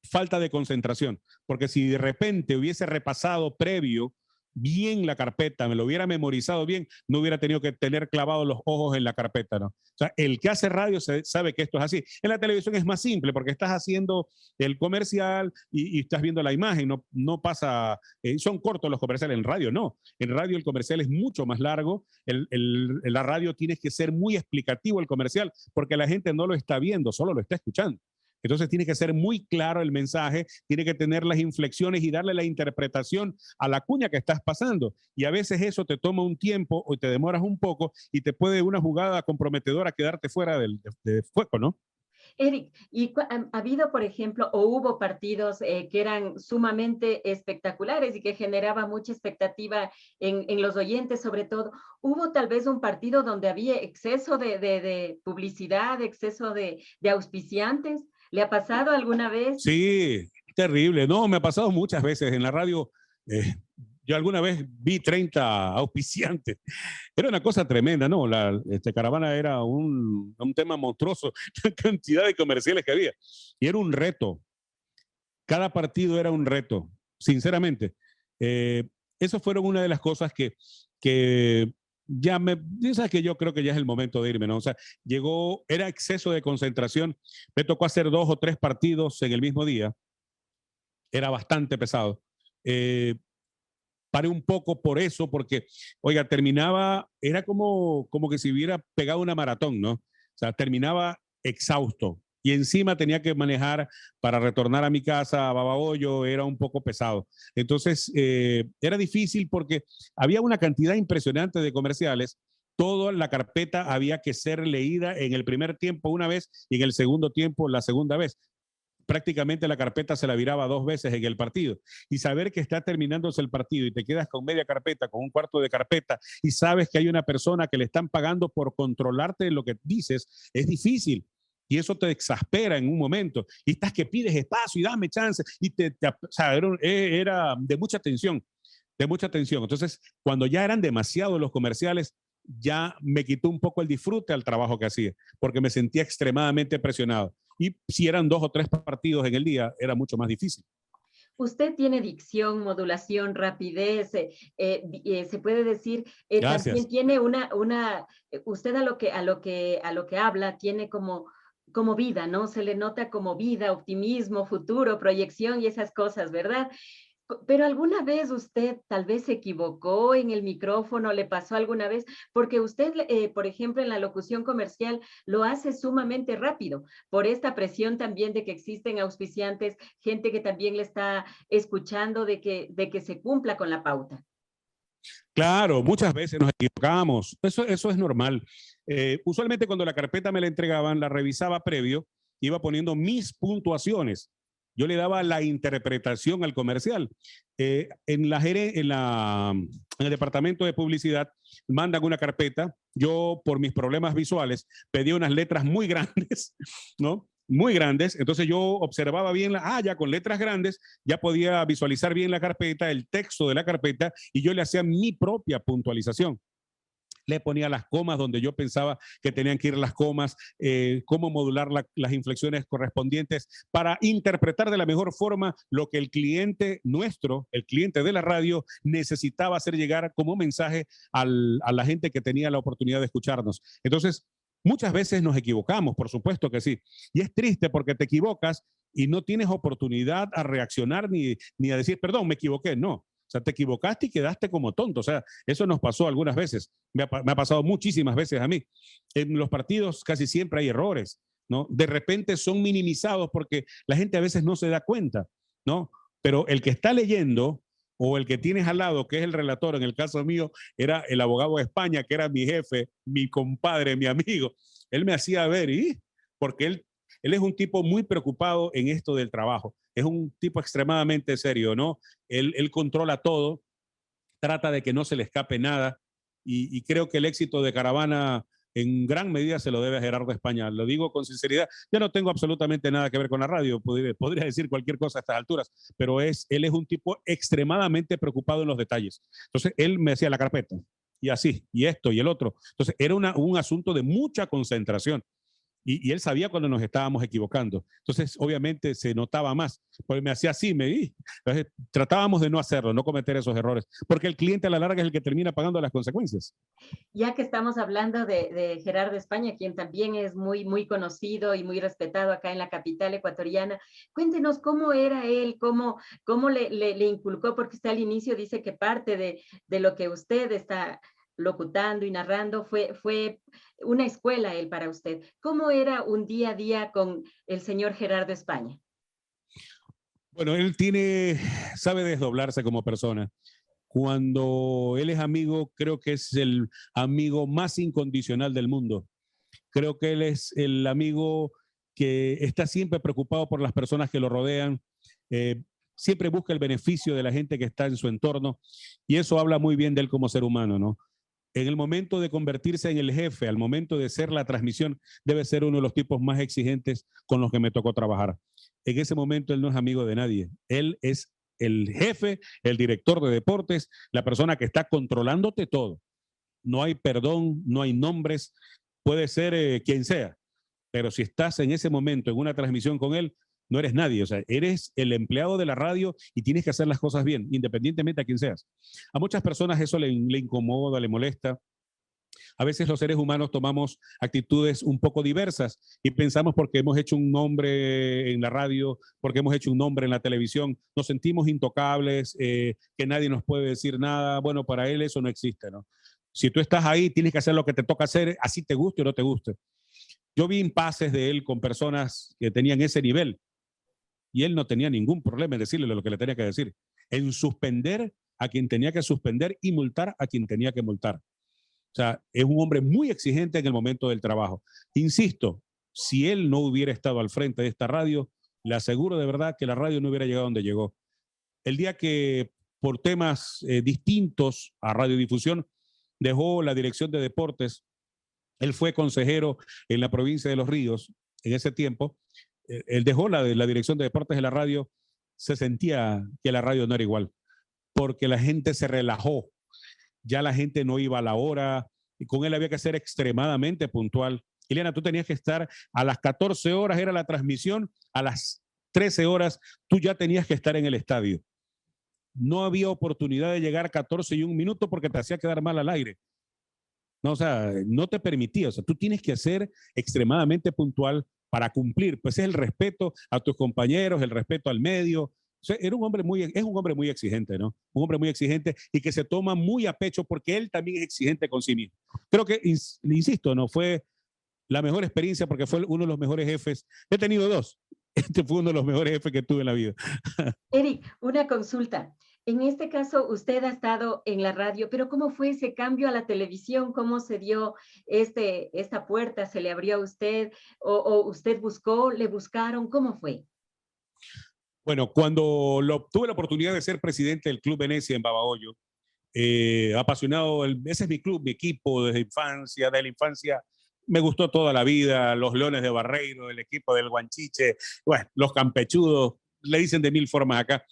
falta de concentración, porque si de repente hubiese repasado previo bien la carpeta, me lo hubiera memorizado bien, no hubiera tenido que tener clavados los ojos en la carpeta, ¿no? O sea, el que hace radio sabe que esto es así. En la televisión es más simple porque estás haciendo el comercial y estás viendo la imagen, no pasa, son cortos los comerciales. En radio no, en radio el comercial es mucho más largo, la radio tienes que ser muy explicativo el comercial porque la gente no lo está viendo, solo lo está escuchando. Entonces tiene que ser muy claro el mensaje, tiene que tener las inflexiones y darle la interpretación a la cuña que estás pasando. Y a veces eso te toma un tiempo o te demoras un poco y te puede una jugada comprometedora quedarte fuera de fuego, ¿no? Eric, ¿y ha habido, por ejemplo, o hubo partidos que eran sumamente espectaculares y que generaba mucha expectativa en los oyentes, sobre todo? ¿Hubo tal vez un partido donde había exceso de publicidad, exceso de auspiciantes? ¿Le ha pasado alguna vez? Sí, terrible. No, me ha pasado muchas veces en la radio. Yo alguna vez vi 30 auspiciantes. Era una cosa tremenda, ¿no? Caravana era un tema monstruoso, la cantidad de comerciales que había. Y era un reto. Cada partido era un reto, sinceramente. Eso fueron una de las cosas que sabes que yo creo que ya es el momento de irme, ¿no? O sea, era exceso de concentración. Me tocó hacer 2 o 3 partidos en el mismo día. Era bastante pesado. Paré un poco por eso, porque, oiga, terminaba, era como que si hubiera pegado una maratón, ¿no? O sea, terminaba exhausto. Y encima tenía que manejar para retornar a mi casa a Babahoyo, era un poco pesado. Entonces, era difícil porque había una cantidad impresionante de comerciales. Toda la carpeta había que ser leída en el primer tiempo una vez y en el segundo tiempo la segunda vez. Prácticamente la carpeta se la viraba 2 veces en el partido. Y saber que está terminándose el partido y te quedas con media carpeta, con un cuarto de carpeta, y sabes que hay una persona que le están pagando por controlarte lo que dices, es difícil. Y eso te exaspera en un momento. Y estás que pides espacio y dame chance. Y o sea, era de mucha tensión, de mucha tensión. Entonces, cuando ya eran demasiados los comerciales, ya me quitó un poco el disfrute al trabajo que hacía, porque me sentía extremadamente presionado. Y si eran 2 o 3 partidos en el día, era mucho más difícil. Usted tiene dicción, modulación, rapidez, se puede decir, también tiene usted a lo que habla tiene como vida, ¿no? Se le nota como vida, optimismo, futuro, proyección y esas cosas, ¿verdad? Pero alguna vez usted tal vez se equivocó en el micrófono, le pasó alguna vez, porque usted, por ejemplo, en la locución comercial lo hace sumamente rápido, por esta presión también de que existen auspiciantes, gente que también le está escuchando de que se cumpla con la pauta. Claro, muchas veces nos equivocamos, eso es normal. Usualmente cuando la carpeta me la entregaban, la revisaba previo, iba poniendo mis puntuaciones. Yo le daba la interpretación al comercial. En el departamento de publicidad mandan una carpeta. Yo, por mis problemas visuales, pedí unas letras muy grandes, ¿no? Muy grandes. Entonces yo observaba bien ya con letras grandes, ya podía visualizar bien la carpeta, el texto de la carpeta, y yo le hacía mi propia puntualización. Le ponía las comas donde yo pensaba que tenían que ir las comas, cómo modular las inflexiones correspondientes para interpretar de la mejor forma lo que el cliente nuestro, el cliente de la radio, necesitaba hacer llegar como mensaje a la gente que tenía la oportunidad de escucharnos. Entonces, muchas veces nos equivocamos, por supuesto que sí. Y es triste porque te equivocas y no tienes oportunidad a reaccionar ni a decir, perdón, me equivoqué. No. O sea, te equivocaste y quedaste como tonto. O sea, eso nos pasó algunas veces. Me ha pasado muchísimas veces a mí. En los partidos casi siempre hay errores, ¿no? De repente son minimizados porque la gente a veces no se da cuenta, ¿no? Pero el que está leyendo o el que tienes al lado, que es el relator, en el caso mío, era el abogado de España, que era mi jefe, mi compadre, mi amigo. Él me hacía ver, porque él es un tipo muy preocupado en esto del trabajo. Es un tipo extremadamente serio, ¿no? Él controla todo, trata de que no se le escape nada y creo que el éxito de Caravana en gran medida se lo debe a Gerardo España. Lo digo con sinceridad. Ya no tengo absolutamente nada que ver con la radio. Podría decir cualquier cosa a estas alturas, pero él es un tipo extremadamente preocupado en los detalles. Entonces, él me hacía la carpeta y así, y esto y el otro. Entonces, era un asunto de mucha concentración. Y él sabía cuando nos estábamos equivocando. Entonces, obviamente, se notaba más. Porque me hacía así, Entonces, tratábamos de no hacerlo, no cometer esos errores. Porque el cliente a la larga es el que termina pagando las consecuencias. Ya que estamos hablando de Gerardo España, quien también es muy, muy conocido y muy respetado acá en la capital ecuatoriana, cuéntenos cómo era él, cómo le inculcó, porque usted al inicio dice que parte de lo que usted está locutando y narrando fue una escuela él para usted. ¿Cómo era un día a día con el señor Gerardo España? Bueno, él sabe desdoblarse como persona. Cuando él es amigo, creo que es el amigo más incondicional del mundo. Creo que él es el amigo que está siempre preocupado por las personas que lo rodean, siempre busca el beneficio de la gente que está en su entorno, y eso habla muy bien de él como ser humano, ¿no? En el momento de convertirse en el jefe, al momento de ser la transmisión, debe ser uno de los tipos más exigentes con los que me tocó trabajar. En ese momento él no es amigo de nadie. Él es el jefe, el director de deportes, la persona que está controlándote todo. No hay perdón, no hay nombres, puede ser quien sea, pero si estás en ese momento en una transmisión con él, no eres nadie, o sea, eres el empleado de la radio y tienes que hacer las cosas bien, independientemente a quién seas. A muchas personas eso le incomoda, le molesta. A veces los seres humanos tomamos actitudes un poco diversas y pensamos porque hemos hecho un nombre en la radio, porque hemos hecho un nombre en la televisión, nos sentimos intocables, que nadie nos puede decir nada. Bueno, para él eso no existe, ¿no? Si tú estás ahí, tienes que hacer lo que te toca hacer, así te guste o no te guste. Yo vi impases de él con personas que tenían ese nivel y él no tenía ningún problema en decirle lo que le tenía que decir, en suspender a quien tenía que suspender y multar a quien tenía que multar. O sea, es un hombre muy exigente en el momento del trabajo. Insisto, si él no hubiera estado al frente de esta radio, le aseguro de verdad que la radio no hubiera llegado donde llegó. El día que por temas distintos a radiodifusión dejó la dirección de deportes, él fue consejero en la provincia de Los Ríos en ese tiempo, él dejó la dirección de deportes de la radio, se sentía que la radio no era igual, porque la gente se relajó, ya la gente no iba a la hora, y con él había que ser extremadamente puntual. Ileana, tú tenías que estar a las 14 horas, era la transmisión, a las 13 horas tú ya tenías que estar en el estadio. No había oportunidad de llegar 14 y un minuto porque te hacía quedar mal al aire. No, o sea, no te permitía. O sea, tú tienes que ser extremadamente puntual para cumplir. Pues es el respeto a tus compañeros, el respeto al medio. O sea, es un hombre muy exigente, ¿no? Un hombre muy exigente y que se toma muy a pecho porque él también es exigente con sí mismo. Creo que, insisto, no fue la mejor experiencia porque fue uno de los mejores jefes. He tenido dos. Este fue uno de los mejores jefes que tuve en la vida. Eric, una consulta. En este caso, usted ha estado en la radio, pero ¿cómo fue ese cambio a la televisión? ¿Cómo se dio esta puerta? ¿Se le abrió a usted? ¿O usted buscó? ¿Le buscaron? ¿Cómo fue? Bueno, cuando tuve la oportunidad de ser presidente del Club Venecia en Babahoyo, apasionado, ese es mi club, mi equipo desde la infancia, me gustó toda la vida, los Leones de Barreiro, el equipo del Guanchiche, bueno, los campechudos, le dicen de mil formas acá.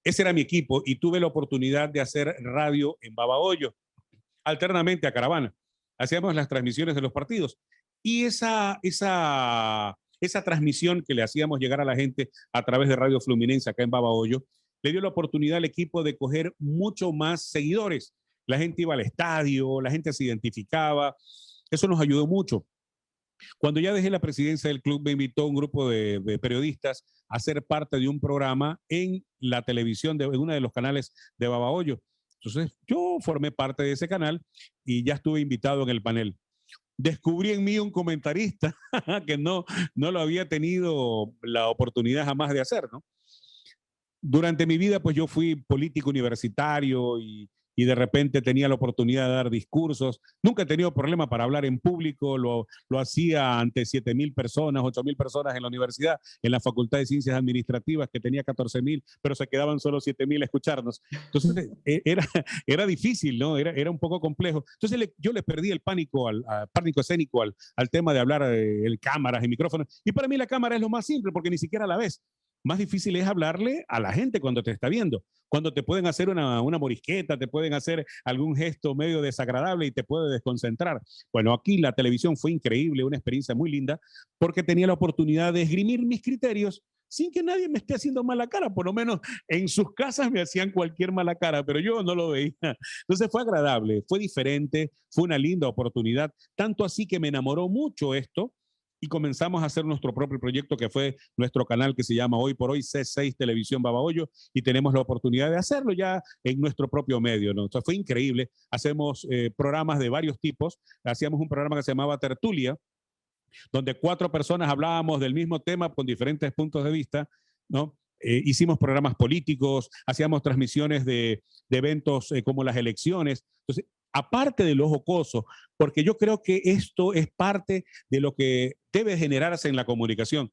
Ese era mi equipo y tuve la oportunidad de hacer radio en Babahoyo, alternamente a Caravana. Hacíamos las transmisiones de los partidos y esa transmisión que le hacíamos llegar a la gente a través de Radio Fluminense acá en Babahoyo, le dio la oportunidad al equipo de coger mucho más seguidores. La gente iba al estadio, la gente se identificaba. Eso nos ayudó mucho. Cuando ya dejé la presidencia del club, me invitó un grupo de periodistas a ser parte de un programa en la televisión, en uno de los canales de Babahoyo. Entonces, yo formé parte de ese canal y ya estuve invitado en el panel. Descubrí en mí un comentarista que no lo había tenido la oportunidad jamás de hacer, ¿no? Durante mi vida, pues yo fui político universitario y de repente tenía la oportunidad de dar discursos. Nunca he tenido problema para hablar en público, lo hacía ante 7,000 personas, 8,000 personas en la universidad, en la Facultad de Ciencias Administrativas, que tenía 14,000, pero se quedaban solo 7,000 a escucharnos. Entonces era difícil, ¿no? Era un poco complejo. Entonces yo le perdí el pánico escénico al tema de hablar en cámaras y micrófonos. Y para mí la cámara es lo más simple, porque ni siquiera la ves. más difícil es hablarle a la gente cuando te está viendo. Cuando te pueden hacer una morisqueta, te pueden hacer algún gesto medio desagradable y te puede desconcentrar. Bueno, aquí la televisión fue increíble, una experiencia muy linda, porque tenía la oportunidad de esgrimir mis criterios sin que nadie me esté haciendo mala cara. Por lo menos en sus casas me hacían cualquier mala cara, pero yo no lo veía. Entonces fue agradable, fue diferente, fue una linda oportunidad, tanto así que me enamoró mucho esto y comenzamos a hacer nuestro propio proyecto, que fue nuestro canal que se llama Hoy por Hoy C6 Televisión Babahoyo, y tenemos la oportunidad de hacerlo ya en nuestro propio medio, ¿no? Entonces fue increíble. Hacemos programas de varios tipos. Hacíamos un programa que se llamaba Tertulia, donde 4 personas hablábamos del mismo tema con diferentes puntos de vista, ¿no? Hicimos programas políticos, hacíamos transmisiones de eventos como las elecciones. Entonces, aparte de lo jocoso, porque yo creo que esto es parte de lo que debe generarse en la comunicación.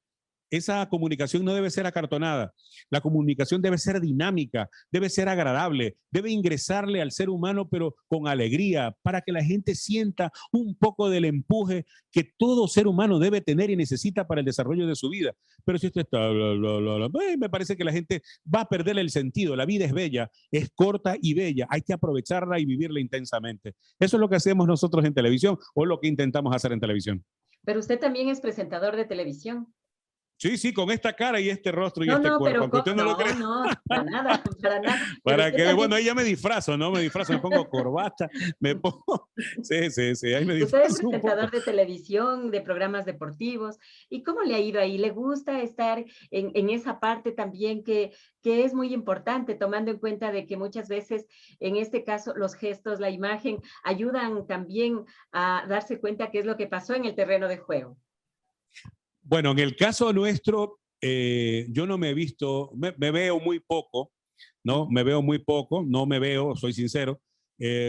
Esa comunicación no debe ser acartonada. La comunicación debe ser dinámica, debe ser agradable, debe ingresarle al ser humano, pero con alegría, para que la gente sienta un poco del empuje que todo ser humano debe tener y necesita para el desarrollo de su vida. Pero si esto está, me parece que la gente va a perder el sentido. La vida es bella, es corta y bella. Hay que aprovecharla y vivirla intensamente. Eso es lo que hacemos nosotros en televisión, o lo que intentamos hacer en televisión. Pero usted también es presentador de televisión. Sí, sí, con esta cara y este rostro y No, este no, cuerpo, pero aunque usted no lo cree. no, para nada, para nada. Para que, también, bueno, ahí ya me disfrazo, ¿no? Me disfrazo, me pongo corbata, me pongo... Sí, ahí me disfrazo usted es presentador de televisión, de programas deportivos. ¿Y cómo le ha ido ahí? ¿Le gusta estar en esa parte también que es muy importante, tomando en cuenta de que muchas veces, en este caso, los gestos, la imagen, ayudan también a darse cuenta qué es lo que pasó en el terreno de juego? Bueno, en el caso nuestro, yo no me he visto, me veo muy poco, ¿no? Me veo muy poco, no me veo, soy sincero.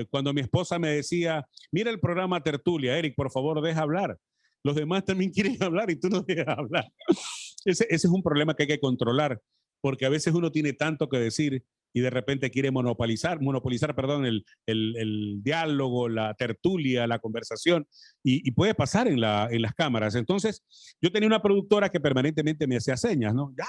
Cuando mi esposa me decía, mira el programa Tertulia, Eric, por favor, deja hablar. Los demás también quieren hablar y tú no dejas hablar. Ese es un problema que hay que controlar, porque a veces uno tiene tanto que decir y de repente quiere monopolizar, perdón, el diálogo, la tertulia, la conversación, y puede pasar en las cámaras. Entonces, yo tenía una productora que permanentemente me hacía señas, ¿no? Ya.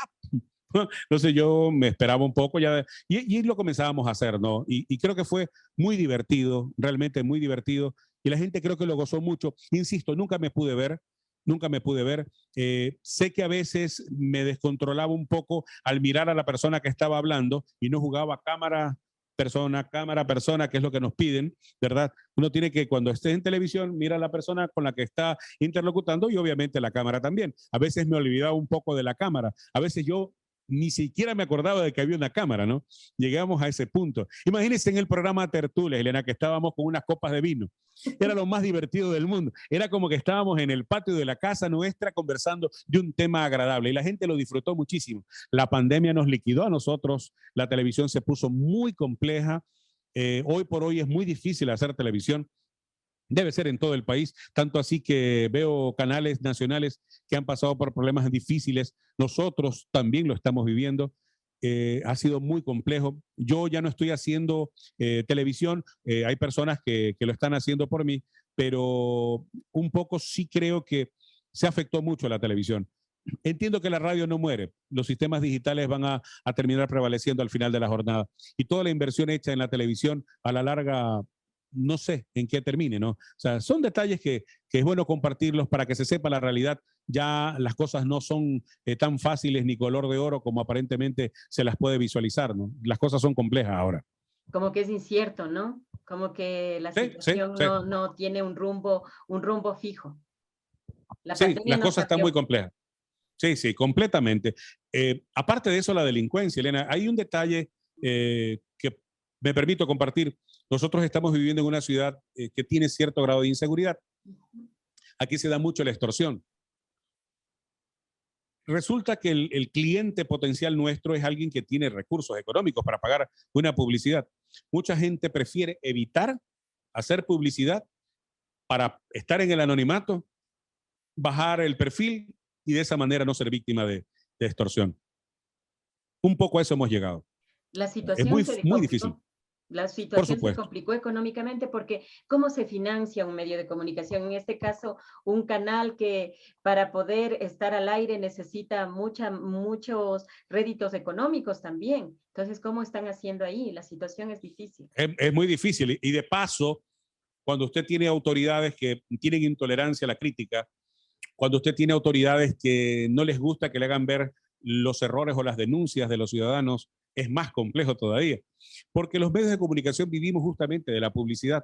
Entonces yo me esperaba un poco ya, y lo comenzábamos a hacer, ¿no? Y creo que fue muy divertido, realmente muy divertido, y la gente creo que lo gozó mucho. Insisto, nunca me pude ver. Sé que a veces me descontrolaba un poco al mirar a la persona que estaba hablando y no jugaba cámara, persona, que es lo que nos piden, ¿verdad? Uno tiene que, cuando esté en televisión, mira a la persona con la que está interlocutando y obviamente la cámara también. A veces me olvidaba un poco de la cámara. A veces yo ni siquiera me acordaba de que había una cámara, ¿no? Llegamos a ese punto. Imagínense en el programa Tertulia, Elena, que estábamos con unas copas de vino. Era lo más divertido del mundo. Era como que estábamos en el patio de la casa nuestra conversando de un tema agradable y la gente lo disfrutó muchísimo. La pandemia nos liquidó a nosotros, la televisión se puso muy compleja. Hoy por hoy es muy difícil hacer televisión. Debe ser en todo el país, tanto así que veo canales nacionales que han pasado por problemas difíciles. Nosotros también lo estamos viviendo. Ha sido muy complejo. Yo ya no estoy haciendo televisión. Hay personas que lo están haciendo por mí, pero un poco sí creo que se afectó mucho la televisión. Entiendo que la radio no muere. Los sistemas digitales van a terminar prevaleciendo al final de la jornada. Y toda la inversión hecha en la televisión a la larga, no sé en qué termine, ¿no? O sea, son detalles que es bueno compartirlos para que se sepa la realidad. Ya las cosas no son tan fáciles ni color de oro como aparentemente se las puede visualizar, ¿no? Las cosas son complejas ahora. Como que es incierto, ¿no? Como que la situación no tiene un rumbo fijo. Sí, las cosas están muy complejas. Sí, completamente. Aparte de eso, la delincuencia, Elena, hay un detalle que me permito compartir. Nosotros estamos viviendo en una ciudad que tiene cierto grado de inseguridad. Aquí se da mucho la extorsión. Resulta que el cliente potencial nuestro es alguien que tiene recursos económicos para pagar una publicidad. Mucha gente prefiere evitar hacer publicidad para estar en el anonimato, bajar el perfil y de esa manera no ser víctima de extorsión. Un poco a eso hemos llegado. La situación es muy difícil. La situación se complicó económicamente porque ¿cómo se financia un medio de comunicación? En este caso, un canal que para poder estar al aire necesita muchos réditos económicos también. Entonces, ¿cómo están haciendo ahí? La situación es difícil. Es muy difícil. Y de paso, cuando usted tiene autoridades que tienen intolerancia a la crítica, cuando usted tiene autoridades que no les gusta que le hagan ver los errores o las denuncias de los ciudadanos, es más complejo todavía. Porque los medios de comunicación vivimos justamente de la publicidad.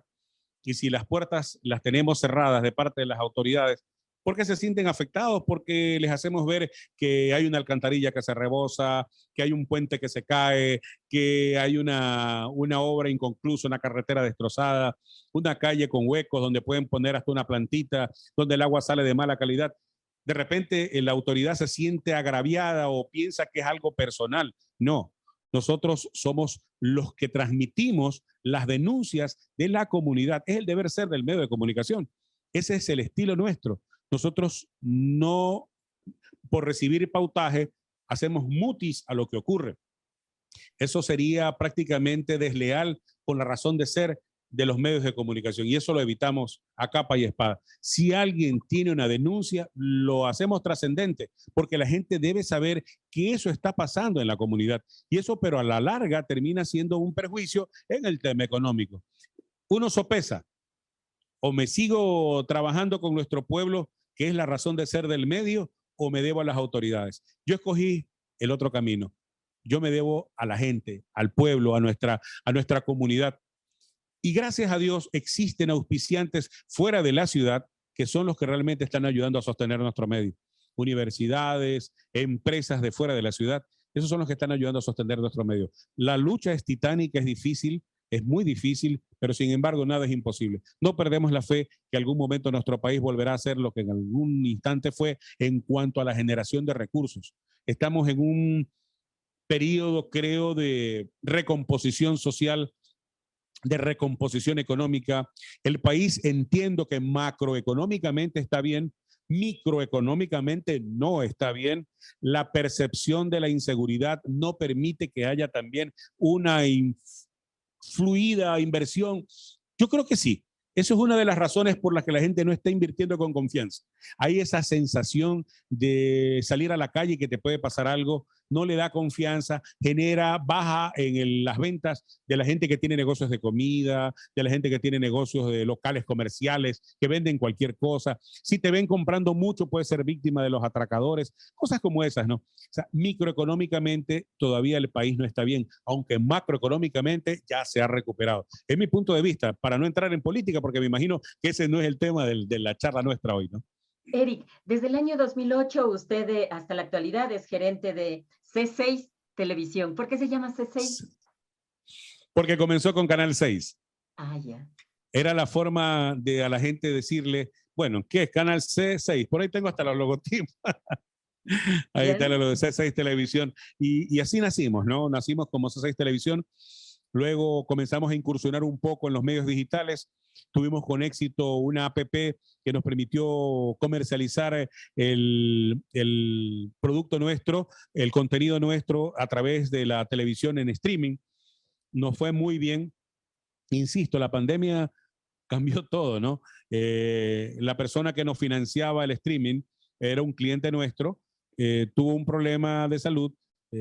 Y si las puertas las tenemos cerradas de parte de las autoridades, ¿por qué se sienten afectados? Porque les hacemos ver que hay una alcantarilla que se rebosa, que hay un puente que se cae, que hay una obra inconclusa, una carretera destrozada, una calle con huecos donde pueden poner hasta una plantita, donde el agua sale de mala calidad. De repente la autoridad se siente agraviada o piensa que es algo personal. No, nosotros somos los que transmitimos las denuncias de la comunidad. Es el deber ser del medio de comunicación. Ese es el estilo nuestro. Nosotros no, por recibir pautaje, hacemos mutis a lo que ocurre. Eso sería prácticamente desleal con la razón de ser de los medios de comunicación y eso lo evitamos a capa y espada. Si alguien tiene una denuncia, lo hacemos trascendente porque la gente debe saber que eso está pasando en la comunidad y eso, pero a la larga, termina siendo un perjuicio en el tema económico. Uno sopesa, o me sigo trabajando con nuestro pueblo, que es la razón de ser del medio, o me debo a las autoridades. Yo escogí el otro camino. Yo me debo a la gente, al pueblo, a nuestra comunidad. Y gracias a Dios existen auspiciantes fuera de la ciudad que son los que realmente están ayudando a sostener nuestro medio. Universidades, empresas de fuera de la ciudad, esos son los que están ayudando a sostener nuestro medio. La lucha es titánica, es difícil, es muy difícil, pero sin embargo nada es imposible. No perdemos la fe que algún momento nuestro país volverá a ser lo que en algún instante fue en cuanto a la generación de recursos. Estamos en un periodo, creo, de recomposición social, de recomposición económica. El país entiendo que macroeconómicamente está bien, microeconómicamente no está bien. La percepción de la inseguridad no permite que haya también una fluida inversión. Yo creo que sí. Eso es una de las razones por las que la gente no está invirtiendo con confianza. Hay esa sensación de salir a la calle y que te puede pasar algo, no le da confianza, genera baja en las ventas de la gente que tiene negocios de comida, de la gente que tiene negocios de locales comerciales, que venden cualquier cosa. Si te ven comprando mucho, puedes ser víctima de los atracadores, cosas como esas, ¿no? O sea, microeconómicamente todavía el país no está bien, aunque macroeconómicamente ya se ha recuperado. Es mi punto de vista, para no entrar en política, porque me imagino que ese no es el tema de la charla nuestra hoy, ¿no? Eric, desde el año 2008 usted hasta la actualidad es gerente de C6 Televisión. ¿Por qué se llama C6? Porque comenzó con Canal 6. Ah, ya. Era la forma de a la gente decirle, bueno, ¿qué es Canal C6? Por ahí tengo hasta los logotipos. Ahí está lo de C6 Televisión. Y así nacimos, ¿no? Nacimos como C6 Televisión. Luego comenzamos a incursionar un poco en los medios digitales. Tuvimos con éxito una app que nos permitió comercializar el producto nuestro, el contenido nuestro a través de la televisión en streaming. Nos fue muy bien. Insisto, la pandemia cambió todo, ¿no? La persona que nos financiaba el streaming era un cliente nuestro, tuvo un problema de salud,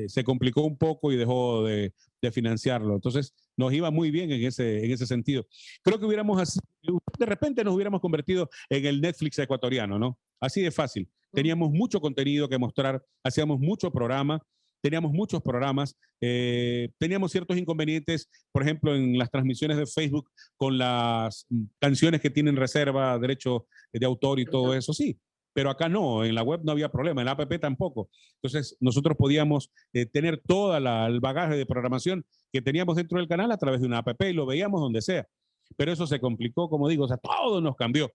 se complicó un poco y dejó de financiarlo. Entonces, nos iba muy bien en ese sentido. Creo que de repente nos hubiéramos convertido en el Netflix ecuatoriano, ¿no? Así de fácil. Teníamos mucho contenido que mostrar, hacíamos mucho programa, teníamos muchos programas, teníamos ciertos inconvenientes, por ejemplo, en las transmisiones de Facebook con las canciones que tienen reserva, derecho de autor y todo eso, sí. Pero acá no, en la web no había problema, en la app tampoco. Entonces, nosotros podíamos tener todo el bagaje de programación que teníamos dentro del canal a través de una app y lo veíamos donde sea. Pero eso se complicó, como digo, o sea, todo nos cambió.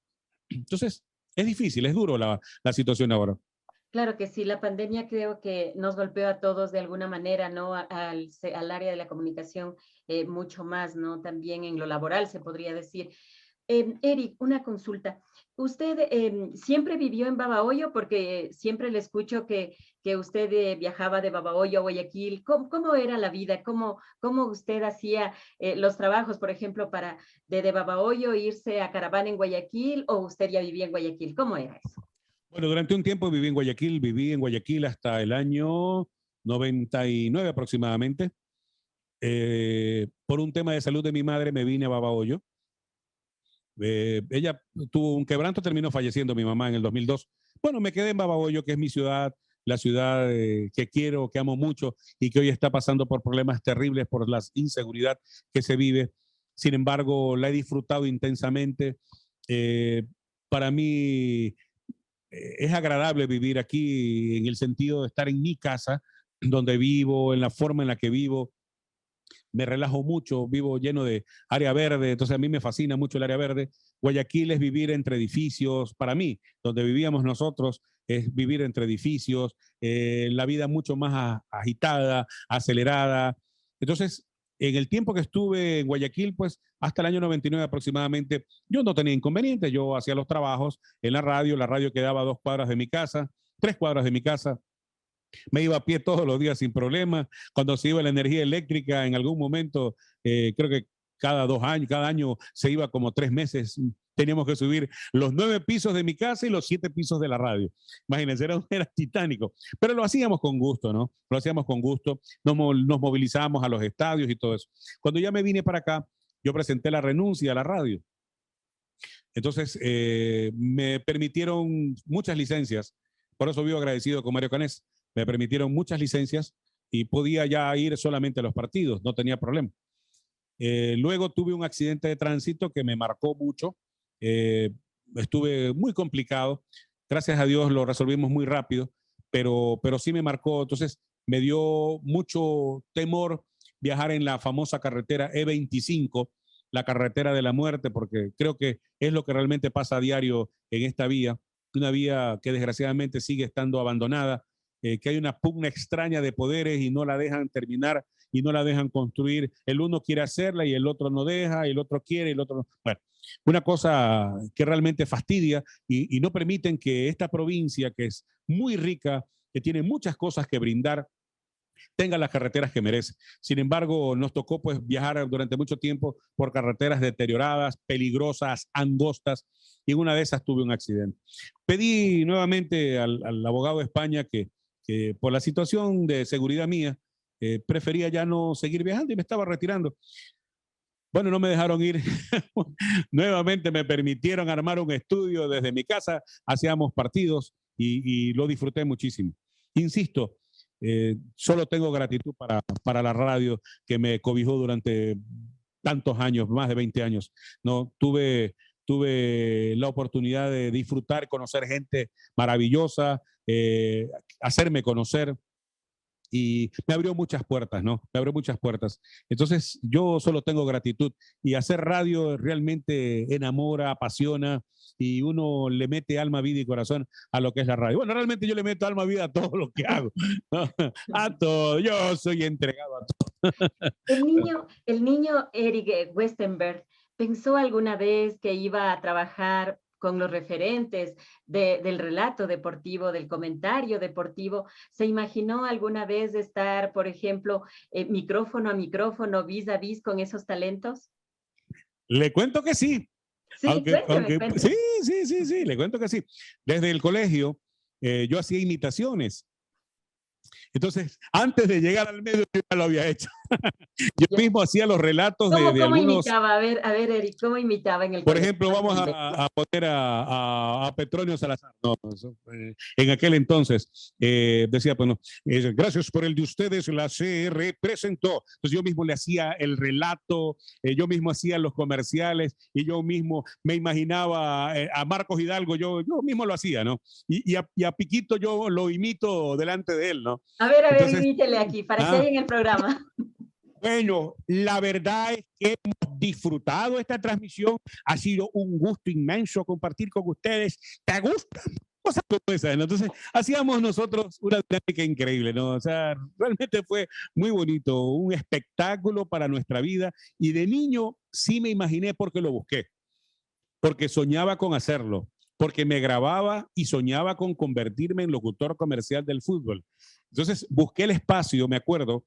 Entonces, es difícil, es duro la situación ahora. Claro que sí, la pandemia creo que nos golpeó a todos de alguna manera, ¿no? Al área de la comunicación mucho más, ¿no? También en lo laboral se podría decir. Eric, una consulta. ¿Usted siempre vivió en Babahoyo? Porque siempre le escucho que usted viajaba de Babahoyo a Guayaquil. ¿Cómo era la vida? ¿Cómo usted hacía los trabajos, por ejemplo, para de Babahoyo irse a Caravana en Guayaquil, o usted ya vivía en Guayaquil? ¿Cómo era eso? Bueno, durante un tiempo viví en Guayaquil hasta el año 99 aproximadamente. Por un tema de salud de mi madre me vine a Babahoyo. Ella tuvo un quebranto, terminó falleciendo mi mamá en el 2002. Bueno, me quedé en Babahoyo, que es mi ciudad, la ciudad que quiero, que amo mucho y que hoy está pasando por problemas terribles por la inseguridad que se vive. Sin embargo, la he disfrutado intensamente. Para mí es agradable vivir aquí en el sentido de estar en mi casa, donde vivo, en la forma en la que vivo. Me relajo mucho, vivo lleno de área verde, entonces a mí me fascina mucho el área verde. Guayaquil es vivir entre edificios, para mí, donde vivíamos nosotros, es vivir entre edificios, la vida mucho más agitada, acelerada. Entonces, en el tiempo que estuve en Guayaquil, pues hasta el año 99 aproximadamente, yo no tenía inconveniente, yo hacía los trabajos en la radio quedaba a 2 cuadras de mi casa, 3 cuadras de mi casa. Me iba a pie todos los días sin problema. Cuando se iba la energía eléctrica, en algún momento, creo que cada 2 años, cada año se iba como 3 meses. Teníamos que subir los 9 pisos de mi casa y los 7 pisos de la radio. Imagínense, era titánico. Pero lo hacíamos con gusto, ¿no? Lo hacíamos con gusto. Nos movilizábamos a los estadios y todo eso. Cuando ya me vine para acá, yo presenté la renuncia a la radio. Entonces, me permitieron muchas licencias. Por eso vivo agradecido con Mario Canés. Me permitieron muchas licencias y podía ya ir solamente a los partidos, no tenía problema. Luego tuve un accidente de tránsito que me marcó mucho, estuve muy complicado, gracias a Dios lo resolvimos muy rápido, pero sí me marcó, entonces me dio mucho temor viajar en la famosa carretera E25, la carretera de la muerte, porque creo que es lo que realmente pasa a diario en esta vía, una vía que desgraciadamente sigue estando abandonada, que hay una pugna extraña de poderes y no la dejan terminar y no la dejan construir. El uno quiere hacerla y el otro no deja, y el otro quiere y el otro no. Bueno, una cosa que realmente fastidia y no permiten que esta provincia, que es muy rica, que tiene muchas cosas que brindar, tenga las carreteras que merece. Sin embargo, nos tocó pues viajar durante mucho tiempo por carreteras deterioradas, peligrosas, angostas, y en una de esas tuve un accidente. Pedí nuevamente al abogado de España que por la situación de seguridad mía, prefería ya no seguir viajando y me estaba retirando. Bueno, no me dejaron ir. Nuevamente me permitieron armar un estudio desde mi casa, hacíamos partidos y lo disfruté muchísimo. Insisto, solo tengo gratitud para la radio que me cobijó durante tantos años, más de 20 años. No, tuve la oportunidad de disfrutar, conocer gente maravillosa, hacerme conocer y me abrió muchas puertas, ¿no? Me abrió muchas puertas. Entonces, yo solo tengo gratitud y hacer radio realmente enamora, apasiona y uno le mete alma, vida y corazón a lo que es la radio. Bueno, realmente yo le meto alma, vida a todo lo que hago, ¿no? A todo. Yo soy entregado a todo. El niño Eric Westenberg, ¿pensó alguna vez que iba a trabajar con los referentes del relato deportivo, del comentario deportivo? ¿Se imaginó alguna vez estar, por ejemplo, micrófono a micrófono, vis a vis con esos talentos? Le cuento que sí. Sí, cuénteme. Sí, le cuento que sí. Desde el colegio yo hacía imitaciones. Entonces, antes de llegar al medio, yo ya lo había hecho. Yo mismo hacía los relatos de ¿Cómo algunos... imitaba? A ver, Eric, ¿cómo imitaba en el Por colegio? ejemplo, vamos a poner a Petronio Salazar. No, en aquel entonces decía, pues no, gracias por el de ustedes, la CR presentó. Entonces yo mismo le hacía el relato, yo mismo hacía los comerciales y yo mismo me imaginaba a Marcos Hidalgo, yo mismo lo hacía, ¿no? Y a Piquito yo lo imito delante de él, ¿no? A ver, Entonces, imítele aquí, para que haya en el programa. Bueno, la verdad es que hemos disfrutado esta transmisión. Ha sido un gusto inmenso compartir con ustedes. ¿Te gusta? Cosas como esas, ¿no? Entonces, hacíamos nosotros una dinámica increíble, ¿no? O sea, realmente fue muy bonito, un espectáculo para nuestra vida. Y de niño sí me imaginé porque lo busqué. porque soñaba con hacerlo, porque me grababa y soñaba con convertirme en locutor comercial del fútbol. Entonces busqué el espacio, me acuerdo,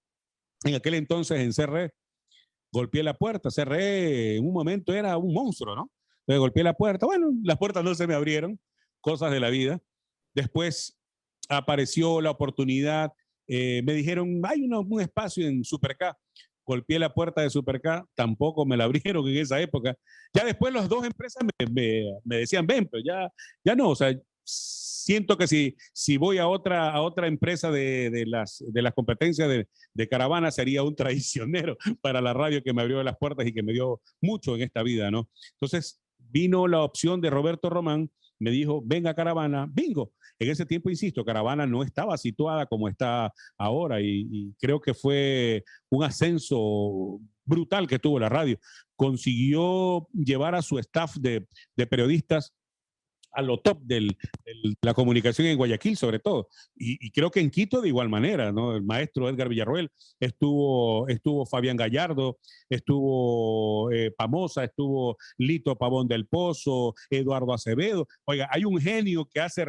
en aquel entonces en CRE, golpeé la puerta. CRE en un momento era un monstruo, ¿no? Entonces golpeé la puerta. Bueno, las puertas no se me abrieron, cosas de la vida. Después apareció la oportunidad. Me dijeron, hay un espacio en Super K. Golpeé la puerta de Super K, tampoco me la abrieron en esa época. Ya después las dos empresas me decían, ven, pero ya no, o sea, siento que si voy a otra empresa de las competencias de Caravana, sería un traicionero para la radio que me abrió las puertas y que me dio mucho en esta vida, ¿no? Entonces vino la opción de Roberto Román, me dijo, venga a Caravana, bingo. En ese tiempo, insisto, Caravana no estaba situada como está ahora y creo que fue un ascenso brutal que tuvo la radio. Consiguió llevar a su staff de periodistas a lo top de la comunicación en Guayaquil, sobre todo. Y creo que en Quito de igual manera, ¿no? El maestro Edgar Villarroel, estuvo Fabián Gallardo, estuvo Pamosa, estuvo Lito Pavón del Pozo, Eduardo Acevedo. Oiga, hay un genio que hace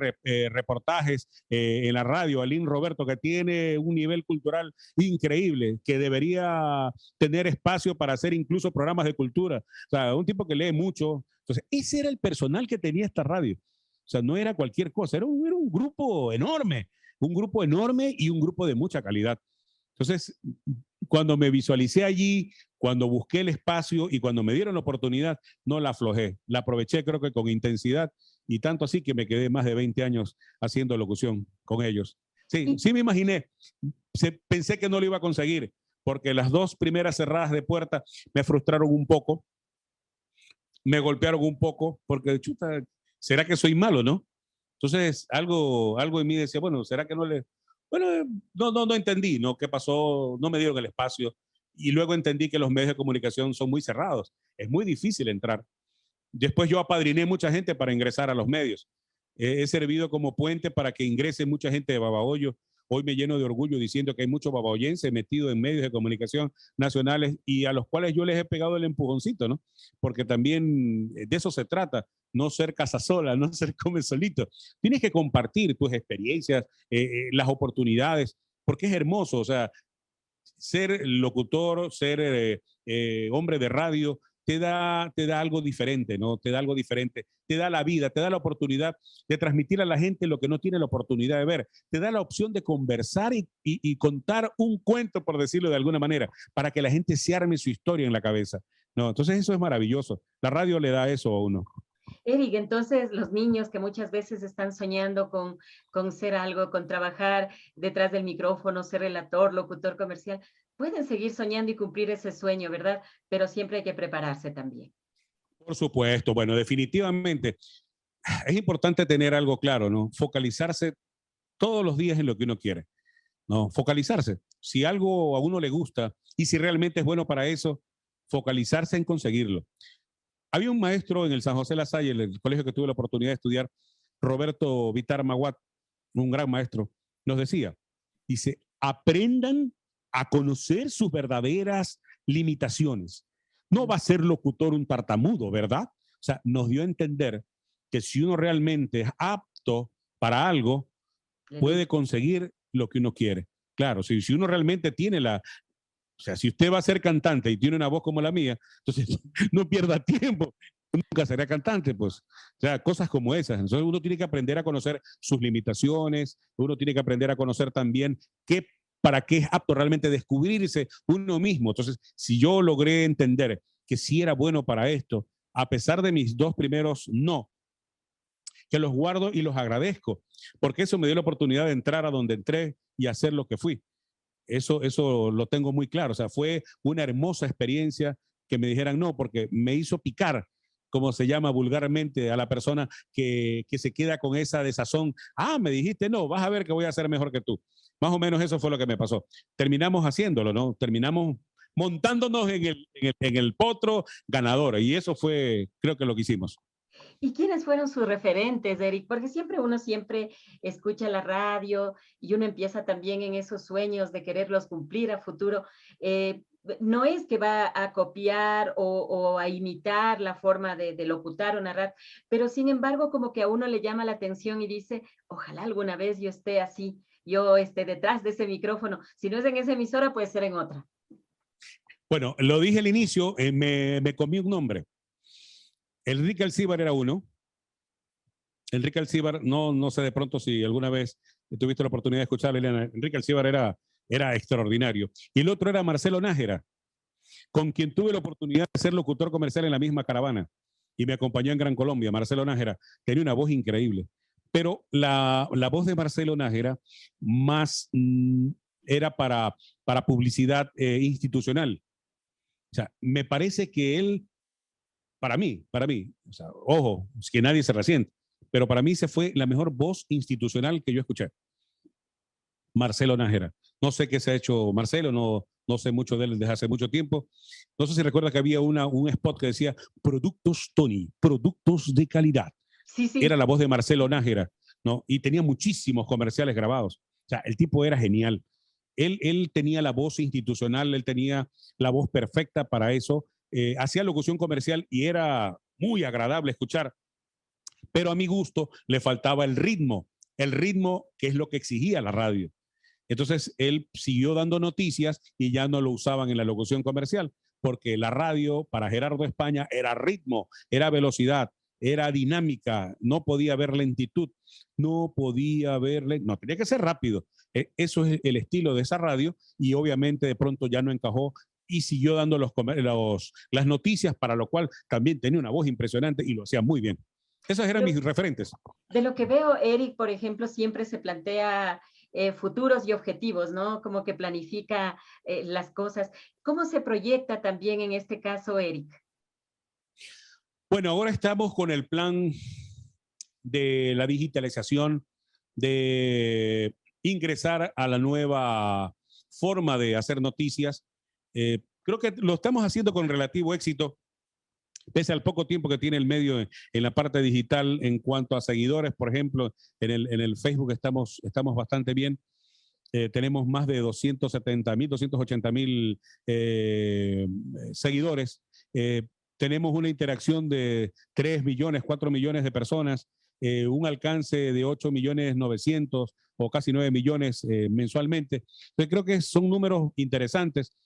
reportajes en la radio, Alín Roberto, que tiene un nivel cultural increíble, que debería tener espacio para hacer incluso programas de cultura. O sea, un tipo que lee mucho. Entonces, ese era el personal que tenía esta radio. O sea, no era cualquier cosa, era un grupo enorme y un grupo de mucha calidad. Entonces, cuando me visualicé allí, cuando busqué el espacio y cuando me dieron la oportunidad, no la aflojé. La aproveché, creo que con intensidad, y tanto así que me quedé más de 20 años haciendo locución con ellos. Sí, sí me imaginé. Pensé que no lo iba a conseguir, porque las dos primeras cerradas de puerta me frustraron un poco. Me golpearon un poco porque, chuta, ¿será que soy malo, no? Entonces, algo en mí decía, bueno, ¿será que no le...? Bueno, no entendí, ¿no? ¿Qué pasó? No me dieron el espacio. Y luego entendí que los medios de comunicación son muy cerrados. Es muy difícil entrar. Después yo apadriné mucha gente para ingresar a los medios. He servido como puente para que ingrese mucha gente de Babahoyo. Hoy me lleno de orgullo diciendo que hay muchos babahoyenses metidos en medios de comunicación nacionales y a los cuales yo les he pegado el empujoncito, ¿no? Porque también de eso se trata, no ser casasola, no ser come solito. Tienes que compartir tus experiencias, las oportunidades, porque es hermoso, o sea, ser locutor, ser hombre de radio, te da algo diferente, ¿no? Te da algo diferente, te da la vida, te da la oportunidad de transmitir a la gente lo que no tiene la oportunidad de ver, te da la opción de conversar y contar un cuento, por decirlo de alguna manera, para que la gente se arme su historia en la cabeza, ¿no? Entonces eso es maravilloso, la radio le da eso a uno. Eric, entonces los niños que muchas veces están soñando con ser algo, con trabajar detrás del micrófono, ser relator, locutor comercial, pueden seguir soñando y cumplir ese sueño, ¿verdad? Pero siempre hay que prepararse también. Por supuesto, bueno, definitivamente es importante tener algo claro, ¿no? Focalizarse todos los días en lo que uno quiere, ¿no? Focalizarse. Si algo a uno le gusta y si realmente es bueno para eso, focalizarse en conseguirlo. Había un maestro en el San José La Salle, en el colegio que tuve la oportunidad de estudiar, Roberto Vitar Maguat, un gran maestro, nos decía, dice, aprendan a conocer sus verdaderas limitaciones. No va a ser locutor un tartamudo, ¿verdad? O sea, nos dio a entender que si uno realmente es apto para algo, puede conseguir lo que uno quiere. Claro, si uno realmente tiene o sea, si usted va a ser cantante y tiene una voz como la mía, entonces no pierda tiempo. Nunca será cantante, pues. O sea, cosas como esas. Entonces uno tiene que aprender a conocer sus limitaciones, uno tiene que aprender a conocer también para qué es apto realmente descubrirse uno mismo. Entonces, si yo logré entender que sí era bueno para esto, a pesar de mis dos primeros no, que los guardo y los agradezco, porque eso me dio la oportunidad de entrar a donde entré y hacer lo que fui. Eso lo tengo muy claro. O sea, fue una hermosa experiencia que me dijeran no, porque me hizo picar, como se llama vulgarmente, a la persona que se queda con esa desazón. Ah, me dijiste no, vas a ver que voy a ser mejor que tú. Más o menos eso fue lo que me pasó. Terminamos haciéndolo, ¿no? Terminamos montándonos en el potro ganador. Y eso fue, creo que lo que hicimos. ¿Y quiénes fueron sus referentes, Eric? Porque uno siempre escucha la radio y uno empieza también en esos sueños de quererlos cumplir a futuro. no es que va a copiar o a imitar la forma de locutar o narrar, pero sin embargo como que a uno le llama la atención y dice, ojalá alguna vez yo esté así, yo esté detrás de ese micrófono. Si no es en esa emisora, puede ser en otra. Bueno, lo dije al inicio, me comí un nombre. Enrique Alcíbar era uno. Enrique Alcíbar, no sé de pronto si alguna vez tuviste la oportunidad de escucharle, Eliana. Enrique Alcíbar era extraordinario. Y el otro era Marcelo Nájera, con quien tuve la oportunidad de ser locutor comercial en la misma caravana y me acompañó en Gran Colombia. Marcelo Nájera tenía una voz increíble, pero la voz de Marcelo Nájera más era para publicidad institucional. O sea, me parece que él, para mí, o sea, ojo, es que nadie se resiente, pero para mí se fue la mejor voz institucional que yo escuché. Marcelo Nájera. No sé qué se ha hecho Marcelo, no sé mucho de él desde hace mucho tiempo. No sé si recuerda que había un spot que decía productos Tony, productos de calidad. Sí, sí. Era la voz de Marcelo Nájera, ¿no? Y tenía muchísimos comerciales grabados. O sea, el tipo era genial. Él tenía la voz institucional, él tenía la voz perfecta para eso. Hacía locución comercial y era muy agradable escuchar. Pero a mi gusto le faltaba el ritmo que es lo que exigía la radio. Entonces él siguió dando noticias y ya no lo usaban en la locución comercial, porque la radio para Gerardo España era ritmo, era velocidad, era dinámica, no podía haber lentitud, no tenía que ser rápido. Eso es el estilo de esa radio y obviamente de pronto ya no encajó y siguió dando las noticias, para lo cual también tenía una voz impresionante y lo hacía muy bien. Esos eran mis referentes. De lo que veo, Eric, por ejemplo, siempre se plantea futuros y objetivos, ¿no? Como que planifica las cosas. ¿Cómo se proyecta también en este caso, Eric? Bueno, ahora estamos con el plan de la digitalización, de ingresar a la nueva forma de hacer noticias. Creo que lo estamos haciendo con relativo éxito, pese al poco tiempo que tiene el medio en la parte digital. En cuanto a seguidores, por ejemplo, en el Facebook estamos bastante bien. Tenemos más de 270,000, 280,000 seguidores. Tenemos una interacción de 3 millones, 4 millones de personas, un alcance de 8,900,000 o casi 9 millones mensualmente. Entonces creo que son números interesantes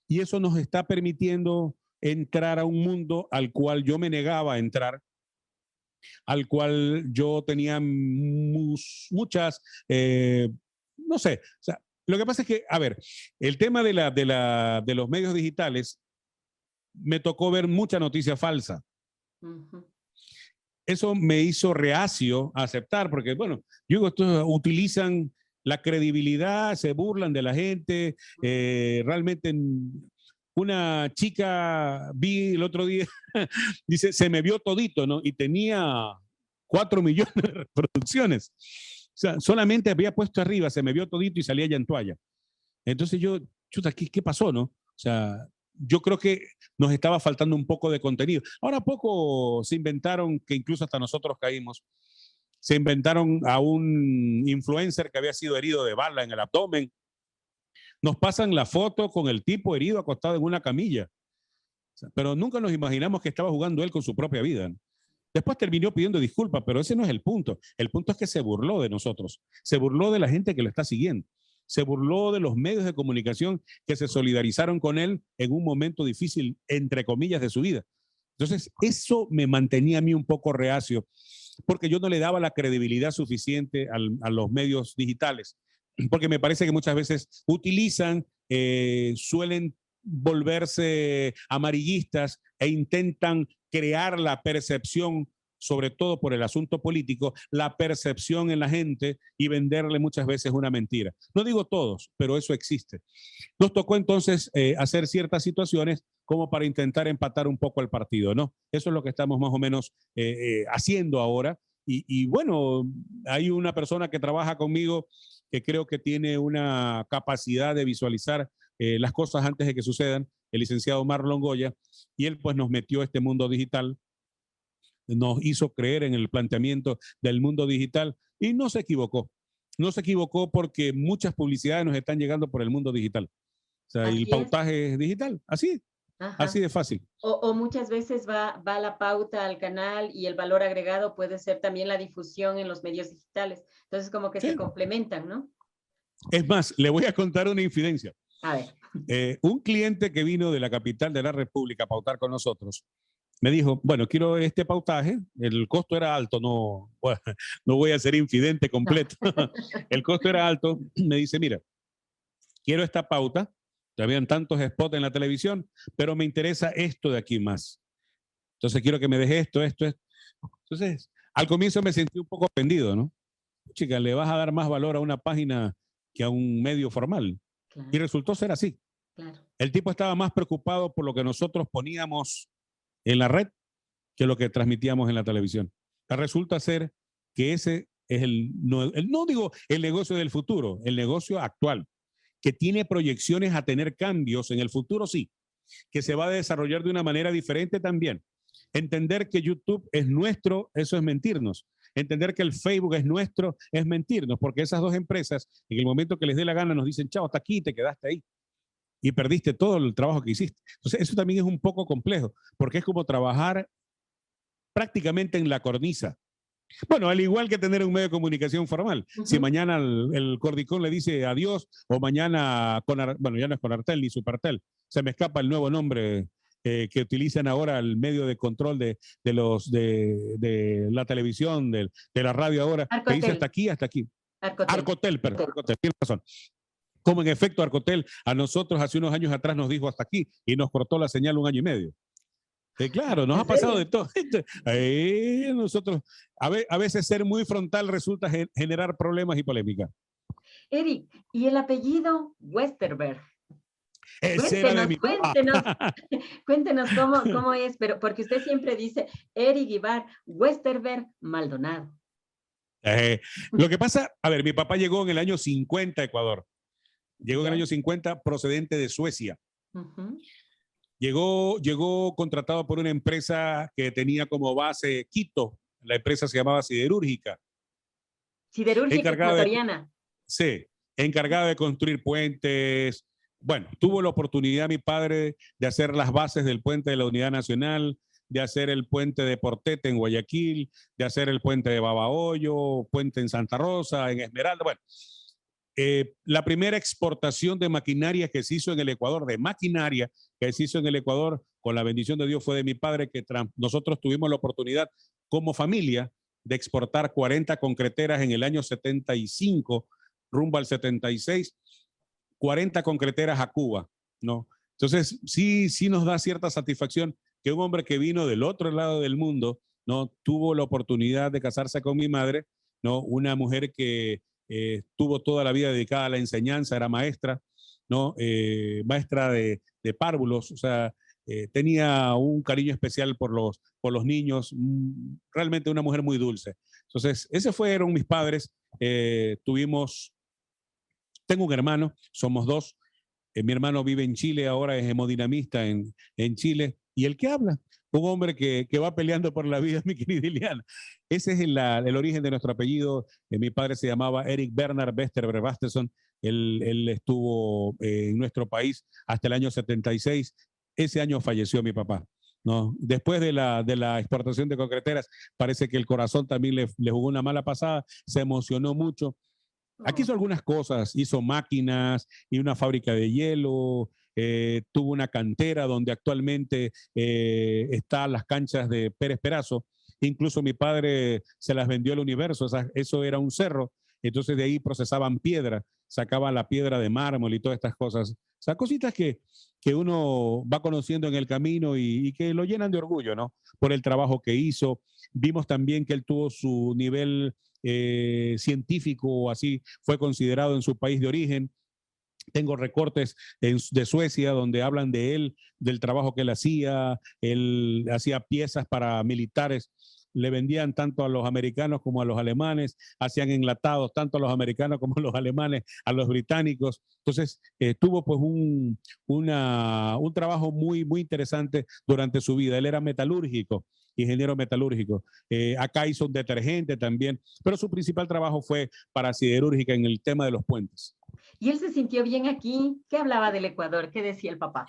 y eso nos está permitiendo entrar a un mundo al cual yo me negaba a entrar, al cual yo tenía muchas, no sé, o sea, lo que pasa es que, a ver, el tema de los medios digitales, me tocó ver mucha noticia falsa. Uh-huh. Eso me hizo reacio a aceptar, porque, bueno, yo digo, estos utilizan la credibilidad, se burlan de la gente, realmente... Una chica, vi el otro día, dice, se me vio todito, ¿no? Y tenía 4 millones de reproducciones. O sea, solamente había puesto arriba, se me vio todito y salía ya en toalla. Entonces yo, chuta, ¿qué pasó, no? O sea, yo creo que nos estaba faltando un poco de contenido. Ahora poco se inventaron, que incluso hasta nosotros caímos, se inventaron a un influencer que había sido herido de bala en el abdomen. Nos pasan la foto con el tipo herido acostado en una camilla. Pero nunca nos imaginamos que estaba jugando él con su propia vida. Después terminó pidiendo disculpas, pero ese no es el punto. El punto es que se burló de nosotros. Se burló de la gente que lo está siguiendo. Se burló de los medios de comunicación que se solidarizaron con él en un momento difícil, entre comillas, de su vida. Entonces, eso me mantenía a mí un poco reacio, porque yo no le daba la credibilidad suficiente a los medios digitales. Porque me parece que muchas veces utilizan, suelen volverse amarillistas e intentan crear la percepción, sobre todo por el asunto político, la percepción en la gente y venderle muchas veces una mentira. No digo todos, pero eso existe. Nos tocó entonces hacer ciertas situaciones como para intentar empatar un poco el partido, ¿no? Eso es lo que estamos más o menos haciendo ahora. Y bueno, hay una persona que trabaja conmigo que creo que tiene una capacidad de visualizar las cosas antes de que sucedan, el licenciado Marlon Goya, y él pues nos metió a este mundo digital, nos hizo creer en el planteamiento del mundo digital y no se equivocó. No se equivocó porque muchas publicidades nos están llegando por el mundo digital. O sea, Así el es. pautaje es digital, así Ajá. de fácil. O muchas veces va la pauta al canal y el valor agregado puede ser también la difusión en los medios digitales. Entonces, como que se Sí. complementan, ¿no? Es más, le voy a contar una infidencia. A ver. Un cliente que vino de la capital de la República a pautar con nosotros me dijo, bueno, quiero este pautaje, el costo era alto, no, bueno, no voy a ser infidente completo, el costo era alto, me dice, mira, quiero esta pauta, habían tantos spots en la televisión, pero me interesa esto de aquí más. Entonces quiero que me deje esto. Entonces, al comienzo me sentí un poco ofendido, ¿no? Chica, le vas a dar más valor a una página que a un medio formal. Claro, Y resultó ser así. claro. El tipo estaba más preocupado por lo que nosotros poníamos en la red que lo que transmitíamos en la televisión. Resulta ser que ese es no digo el negocio del futuro, el negocio actual, que tiene proyecciones a tener cambios en el futuro, sí, que se va a desarrollar de una manera diferente también. Entender que YouTube es nuestro, eso es mentirnos. Entender que el Facebook es nuestro, es mentirnos, porque esas dos empresas, en el momento que les dé la gana, nos dicen, chao, hasta aquí, te quedaste ahí. Y perdiste todo el trabajo que hiciste. Entonces, eso también es un poco complejo, porque es como trabajar prácticamente en la cornisa. Bueno, al igual que tener un medio de comunicación formal. Si mañana el Cordicón le dice adiós, o mañana, bueno, ya no es Conartel ni Supertel, se me escapa el nuevo nombre que utilizan ahora el medio de control de la televisión, de la radio ahora, que dice hasta aquí, hasta aquí. Arcotel, perdón, Arcotel, tienes razón. Como en efecto Arcotel a nosotros hace unos años atrás nos dijo hasta aquí y nos cortó la señal 1 año y medio. Claro, nos ha pasado de todo. Nosotros, a veces ser muy frontal resulta generar problemas y polémica. Eric, ¿y el apellido Westerberg? Ese era de mi cuéntenos cómo es, pero porque usted siempre dice Eric Ibar Westerberg Maldonado. Lo que pasa, a ver, mi papá llegó en el año 50 a Ecuador. Llegó en el año 50 procedente de Suecia. Llegó contratado por una empresa que tenía como base Quito. La empresa se llamaba Siderúrgica. Siderúrgica ecuatoriana. Sí, encargada de construir puentes. Bueno, tuvo la oportunidad mi padre de hacer las bases del puente de la Unidad Nacional, de hacer el puente de Portete en Guayaquil, de hacer el puente de Babahoyo, puente en Santa Rosa, en Esmeralda. Bueno, la primera exportación de maquinaria que se hizo en el Ecuador, de maquinaria que se hizo en el Ecuador, con la bendición de Dios, fue de mi padre, que nosotros tuvimos la oportunidad como familia de exportar 40 concreteras en el año 75, rumbo al 76, 40 concreteras a Cuba, ¿no? Entonces, sí nos da cierta satisfacción que un hombre que vino del otro lado del mundo, ¿no? Tuvo la oportunidad de casarse con mi madre, ¿no? Una mujer que tuvo toda la vida dedicada a la enseñanza, era maestra, ¿no? Maestra de párvulos, o sea, tenía un cariño especial por los niños, realmente una mujer muy dulce. Entonces, esos fueron mis padres. Tengo un hermano, somos dos. Mi hermano vive en Chile, ahora es hemodinamista en Chile. ¿Y el que habla? Un hombre que va peleando por la vida, mi querida Iliana. Ese es el origen de nuestro apellido. Mi padre se llamaba Eric Bernard Westerberg Basteson. Él estuvo en nuestro país hasta el año 76. Ese año falleció mi papá, ¿no? Después de la exportación de concreteras, parece que el corazón también le jugó una mala pasada, se emocionó mucho. Aquí hizo algunas cosas, hizo máquinas y una fábrica de hielo, tuvo una cantera donde actualmente están las canchas de Pérez Perazo. Incluso mi padre se las vendió al Universo, o sea, eso era un cerro, entonces de ahí procesaban piedra, sacaban la piedra de mármol y todas estas cosas. O sea, cositas que uno va conociendo en el camino y que lo llenan de orgullo, ¿no? Por el trabajo que hizo. Vimos también que él tuvo su nivel científico, así fue considerado en su país de origen. Tengo recortes de Suecia donde hablan de él, del trabajo que él hacía piezas para militares, le vendían tanto a los americanos como a los alemanes, hacían enlatados tanto a los americanos como a los alemanes, a los británicos. Entonces tuvo pues un trabajo muy, muy interesante durante su vida. Él era metalúrgico, ingeniero metalúrgico. Acá hizo un detergente también, pero su principal trabajo fue para siderúrgica en el tema de los puentes. ¿Y él se sintió bien aquí? ¿Qué hablaba del Ecuador? ¿Qué decía el papá?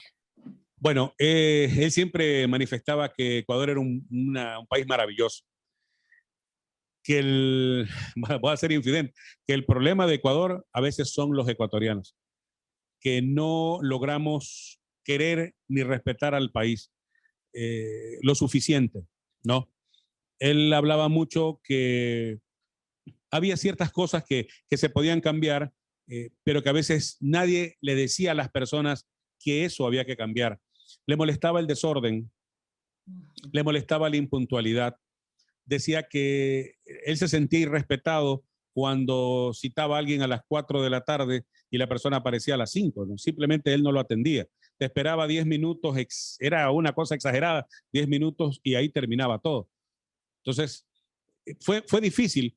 Bueno, él siempre manifestaba que Ecuador era un país maravilloso. Voy a ser infidente, que el problema de Ecuador a veces son los ecuatorianos, que no logramos querer ni respetar al país lo suficiente, ¿no? Él hablaba mucho que había ciertas cosas que se podían cambiar, pero que a veces nadie le decía a las personas que eso había que cambiar. Le molestaba el desorden, le molestaba la impuntualidad. Decía que él se sentía irrespetado cuando citaba a alguien a las 4 de la tarde y la persona aparecía a las 5, ¿no? Simplemente él no lo atendía. Te esperaba 10 minutos, era una cosa exagerada, 10 minutos y ahí terminaba todo. Entonces, fue difícil.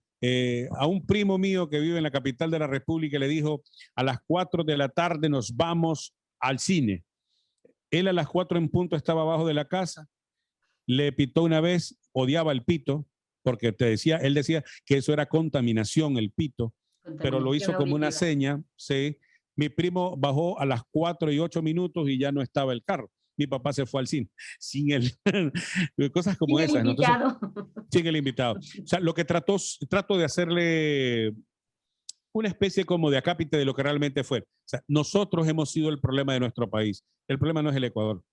A un primo mío que vive en la capital de la República le dijo, a las 4 de la tarde nos vamos al cine. Él a las 4 en punto estaba abajo de la casa, le pitó una vez, odiaba el pito, porque él decía que eso era contaminación, el pito, pero lo hizo como una seña. Sí. Mi primo bajó a las 4:08 y ya no estaba el carro. Mi papá se fue al cine sin él. Cosas como sin esas. El invitado. ¿No? Sin el invitado. O sea, lo que trato de hacerle una especie como de acápite de lo que realmente fue. O sea, nosotros hemos sido el problema de nuestro país. El problema no es el Ecuador.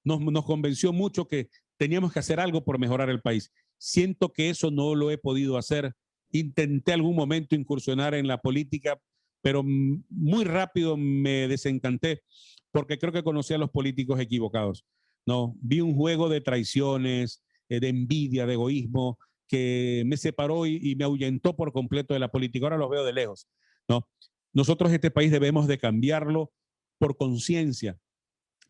Nos convenció mucho que teníamos que hacer algo por mejorar el país. Siento que eso no lo he podido hacer. Intenté algún momento incursionar en la política, pero muy rápido me desencanté porque creo que conocí a los políticos equivocados. No, vi un juego de traiciones, de envidia, de egoísmo, que me separó y me ahuyentó por completo de la política. Ahora los veo de lejos, ¿no? Nosotros este país debemos de cambiarlo por conciencia,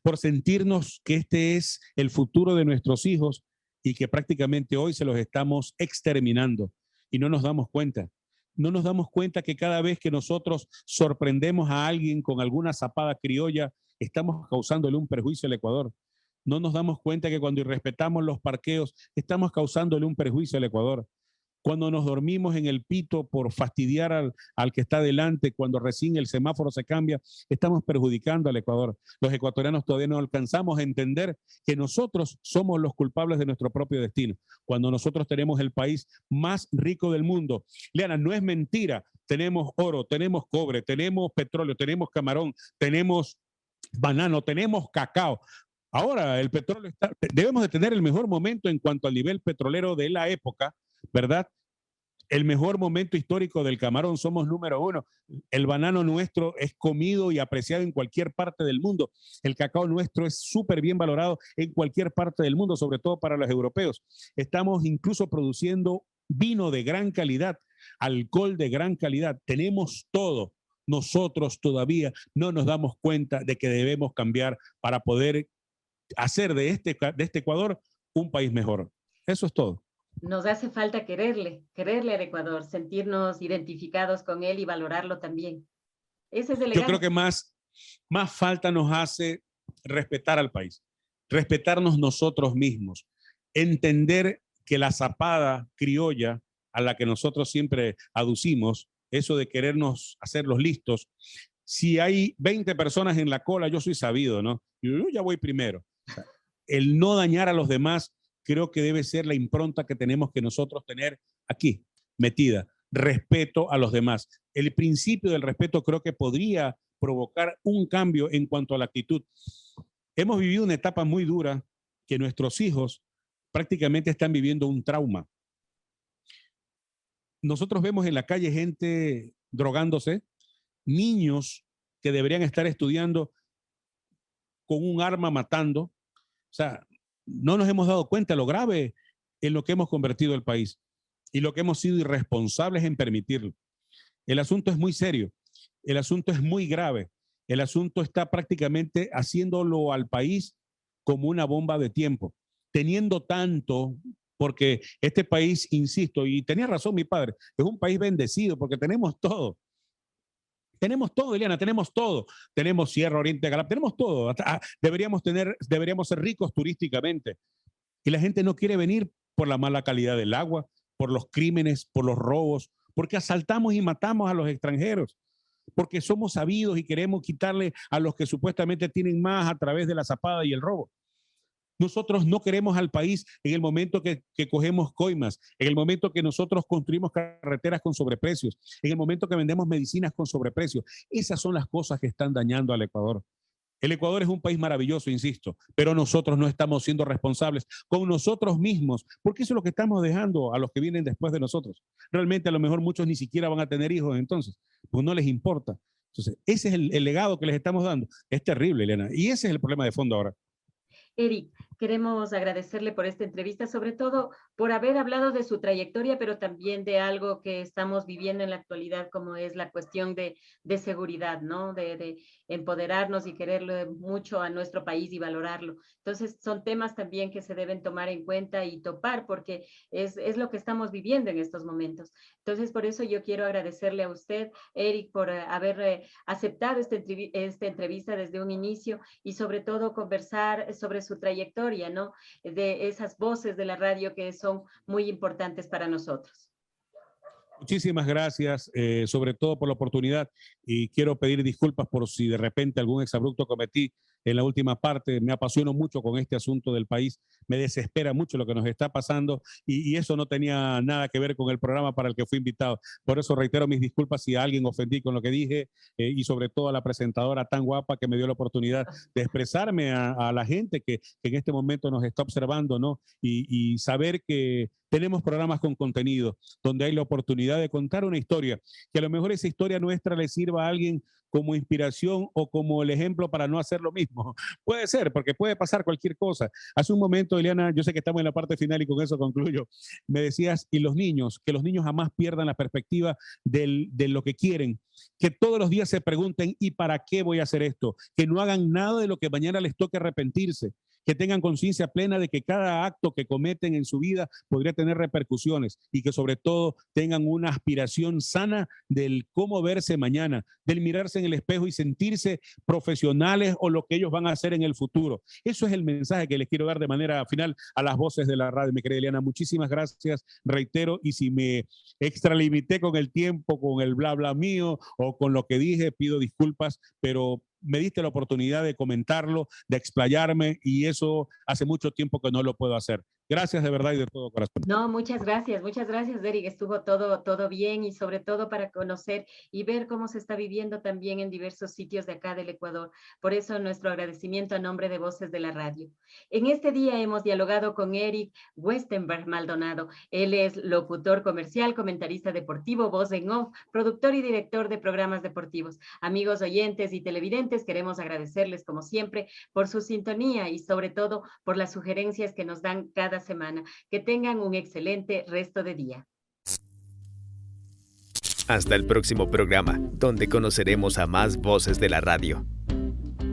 por sentirnos que este es el futuro de nuestros hijos y que prácticamente hoy se los estamos exterminando y no nos damos cuenta. No nos damos cuenta que cada vez que nosotros sorprendemos a alguien con alguna zapada criolla, estamos causándole un perjuicio al Ecuador. No nos damos cuenta que cuando irrespetamos los parqueos, estamos causándole un perjuicio al Ecuador. Cuando nos dormimos en el pito por fastidiar al que está delante, cuando recién el semáforo se cambia, estamos perjudicando al Ecuador. Los ecuatorianos todavía no alcanzamos a entender que nosotros somos los culpables de nuestro propio destino. Cuando nosotros tenemos el país más rico del mundo. Liana, no es mentira. Tenemos oro, tenemos cobre, tenemos petróleo, tenemos camarón, tenemos banano, tenemos cacao. Ahora el petróleo debemos de tener el mejor momento en cuanto al nivel petrolero de la época, ¿verdad? El mejor momento histórico del camarón, somos número 1. El banano nuestro es comido y apreciado en cualquier parte del mundo. El cacao nuestro es súper bien valorado en cualquier parte del mundo, sobre todo para los europeos. Estamos incluso produciendo vino de gran calidad, alcohol de gran calidad. Tenemos todo. Nosotros todavía no nos damos cuenta de que debemos cambiar para poder hacer de este Ecuador un país mejor. Eso es todo. Nos hace falta quererle al Ecuador, sentirnos identificados con él y valorarlo también. Ese es el legado. Yo creo que más falta nos hace respetar al país, respetarnos nosotros mismos, entender que la zapada criolla a la que nosotros siempre aducimos, eso de querernos hacer los listos, si hay 20 personas en la cola, yo soy sabido, ¿no? Yo ya voy primero. O sea, el no dañar a los demás creo que debe ser la impronta que tenemos que nosotros tener aquí, metida. Respeto a los demás. El principio del respeto creo que podría provocar un cambio en cuanto a la actitud. Hemos vivido una etapa muy dura que nuestros hijos prácticamente están viviendo un trauma. Nosotros vemos en la calle gente drogándose, niños que deberían estar estudiando con un arma matando. O sea, no nos hemos dado cuenta de lo grave en lo que hemos convertido el país y lo que hemos sido irresponsables en permitirlo. El asunto es muy serio, el asunto es muy grave, el asunto está prácticamente haciéndolo al país como una bomba de tiempo, teniendo tanto, porque este país, insisto, y tenía razón mi padre, es un país bendecido porque tenemos todo. Tenemos todo, Eliana, tenemos todo. Tenemos Sierra Oriente Galap, tenemos todo. Deberíamos ser ricos turísticamente. Y la gente no quiere venir por la mala calidad del agua, por los crímenes, por los robos, porque asaltamos y matamos a los extranjeros, porque somos sabidos y queremos quitarle a los que supuestamente tienen más a través de la zapada y el robo. Nosotros no queremos al país en el momento que cogemos coimas, en el momento que nosotros construimos carreteras con sobreprecios, en el momento que vendemos medicinas con sobreprecios. Esas son las cosas que están dañando al Ecuador. El Ecuador es un país maravilloso, insisto, pero nosotros no estamos siendo responsables con nosotros mismos, porque eso es lo que estamos dejando a los que vienen después de nosotros. Realmente a lo mejor muchos ni siquiera van a tener hijos entonces, pues no les importa. Entonces, ese es el legado que les estamos dando. Es terrible, Elena, y ese es el problema de fondo ahora. Eric, queremos agradecerle por esta entrevista, sobre todo por haber hablado de su trayectoria, pero también de algo que estamos viviendo en la actualidad, como es la cuestión de seguridad, ¿no? De empoderarnos y quererle mucho a nuestro país y valorarlo. Entonces, son temas también que se deben tomar en cuenta y topar, porque es lo que estamos viviendo en estos momentos. Entonces, por eso yo quiero agradecerle a usted, Eric, por haber aceptado esta entrevista desde un inicio y sobre todo conversar sobre su trayectoria, ¿no? De esas voces de la radio que son muy importantes para nosotros. Muchísimas gracias, sobre todo por la oportunidad, y quiero pedir disculpas por si de repente algún exabrupto cometí en la última parte. Me apasiono mucho con este asunto del país, me desespera mucho lo que nos está pasando y eso no tenía nada que ver con el programa para el que fui invitado. Por eso reitero mis disculpas si a alguien ofendí con lo que dije y sobre todo a la presentadora tan guapa que me dio la oportunidad de expresarme a la gente que en este momento nos está observando, ¿no? Y saber que tenemos programas con contenido, donde hay la oportunidad de contar una historia, que a lo mejor esa historia nuestra le sirva a alguien como inspiración o como el ejemplo para no hacer lo mismo. Puede ser, porque puede pasar cualquier cosa. Hace un momento, Eliana, yo sé que estamos en la parte final y con eso concluyo, me decías, y los niños, que los niños jamás pierdan la perspectiva de lo que quieren, que todos los días se pregunten, ¿y para qué voy a hacer esto? Que no hagan nada de lo que mañana les toque arrepentirse, que tengan conciencia plena de que cada acto que cometen en su vida podría tener repercusiones y que sobre todo tengan una aspiración sana del cómo verse mañana, del mirarse en el espejo y sentirse profesionales o lo que ellos van a hacer en el futuro. Eso es el mensaje que les quiero dar de manera final a las voces de la radio, mi querida Eliana. Muchísimas gracias, reitero, y si me extralimité con el tiempo, con el bla bla mío o con lo que dije, pido disculpas, pero me diste la oportunidad de comentarlo, de explayarme y eso hace mucho tiempo que no lo puedo hacer. Gracias de verdad y de todo corazón. No, muchas gracias, Eric. Estuvo todo bien y sobre todo para conocer y ver cómo se está viviendo también en diversos sitios de acá del Ecuador. Por eso nuestro agradecimiento a nombre de Voces de la Radio. En este día hemos dialogado con Eric Westenberg Maldonado. Él es locutor comercial, comentarista deportivo, voz en off, productor y director de programas deportivos. Amigos oyentes y televidentes, queremos agradecerles como siempre por su sintonía y sobre todo por las sugerencias que nos dan cada semana. Que tengan un excelente resto de día. Hasta el próximo programa, donde conoceremos a más voces de la radio.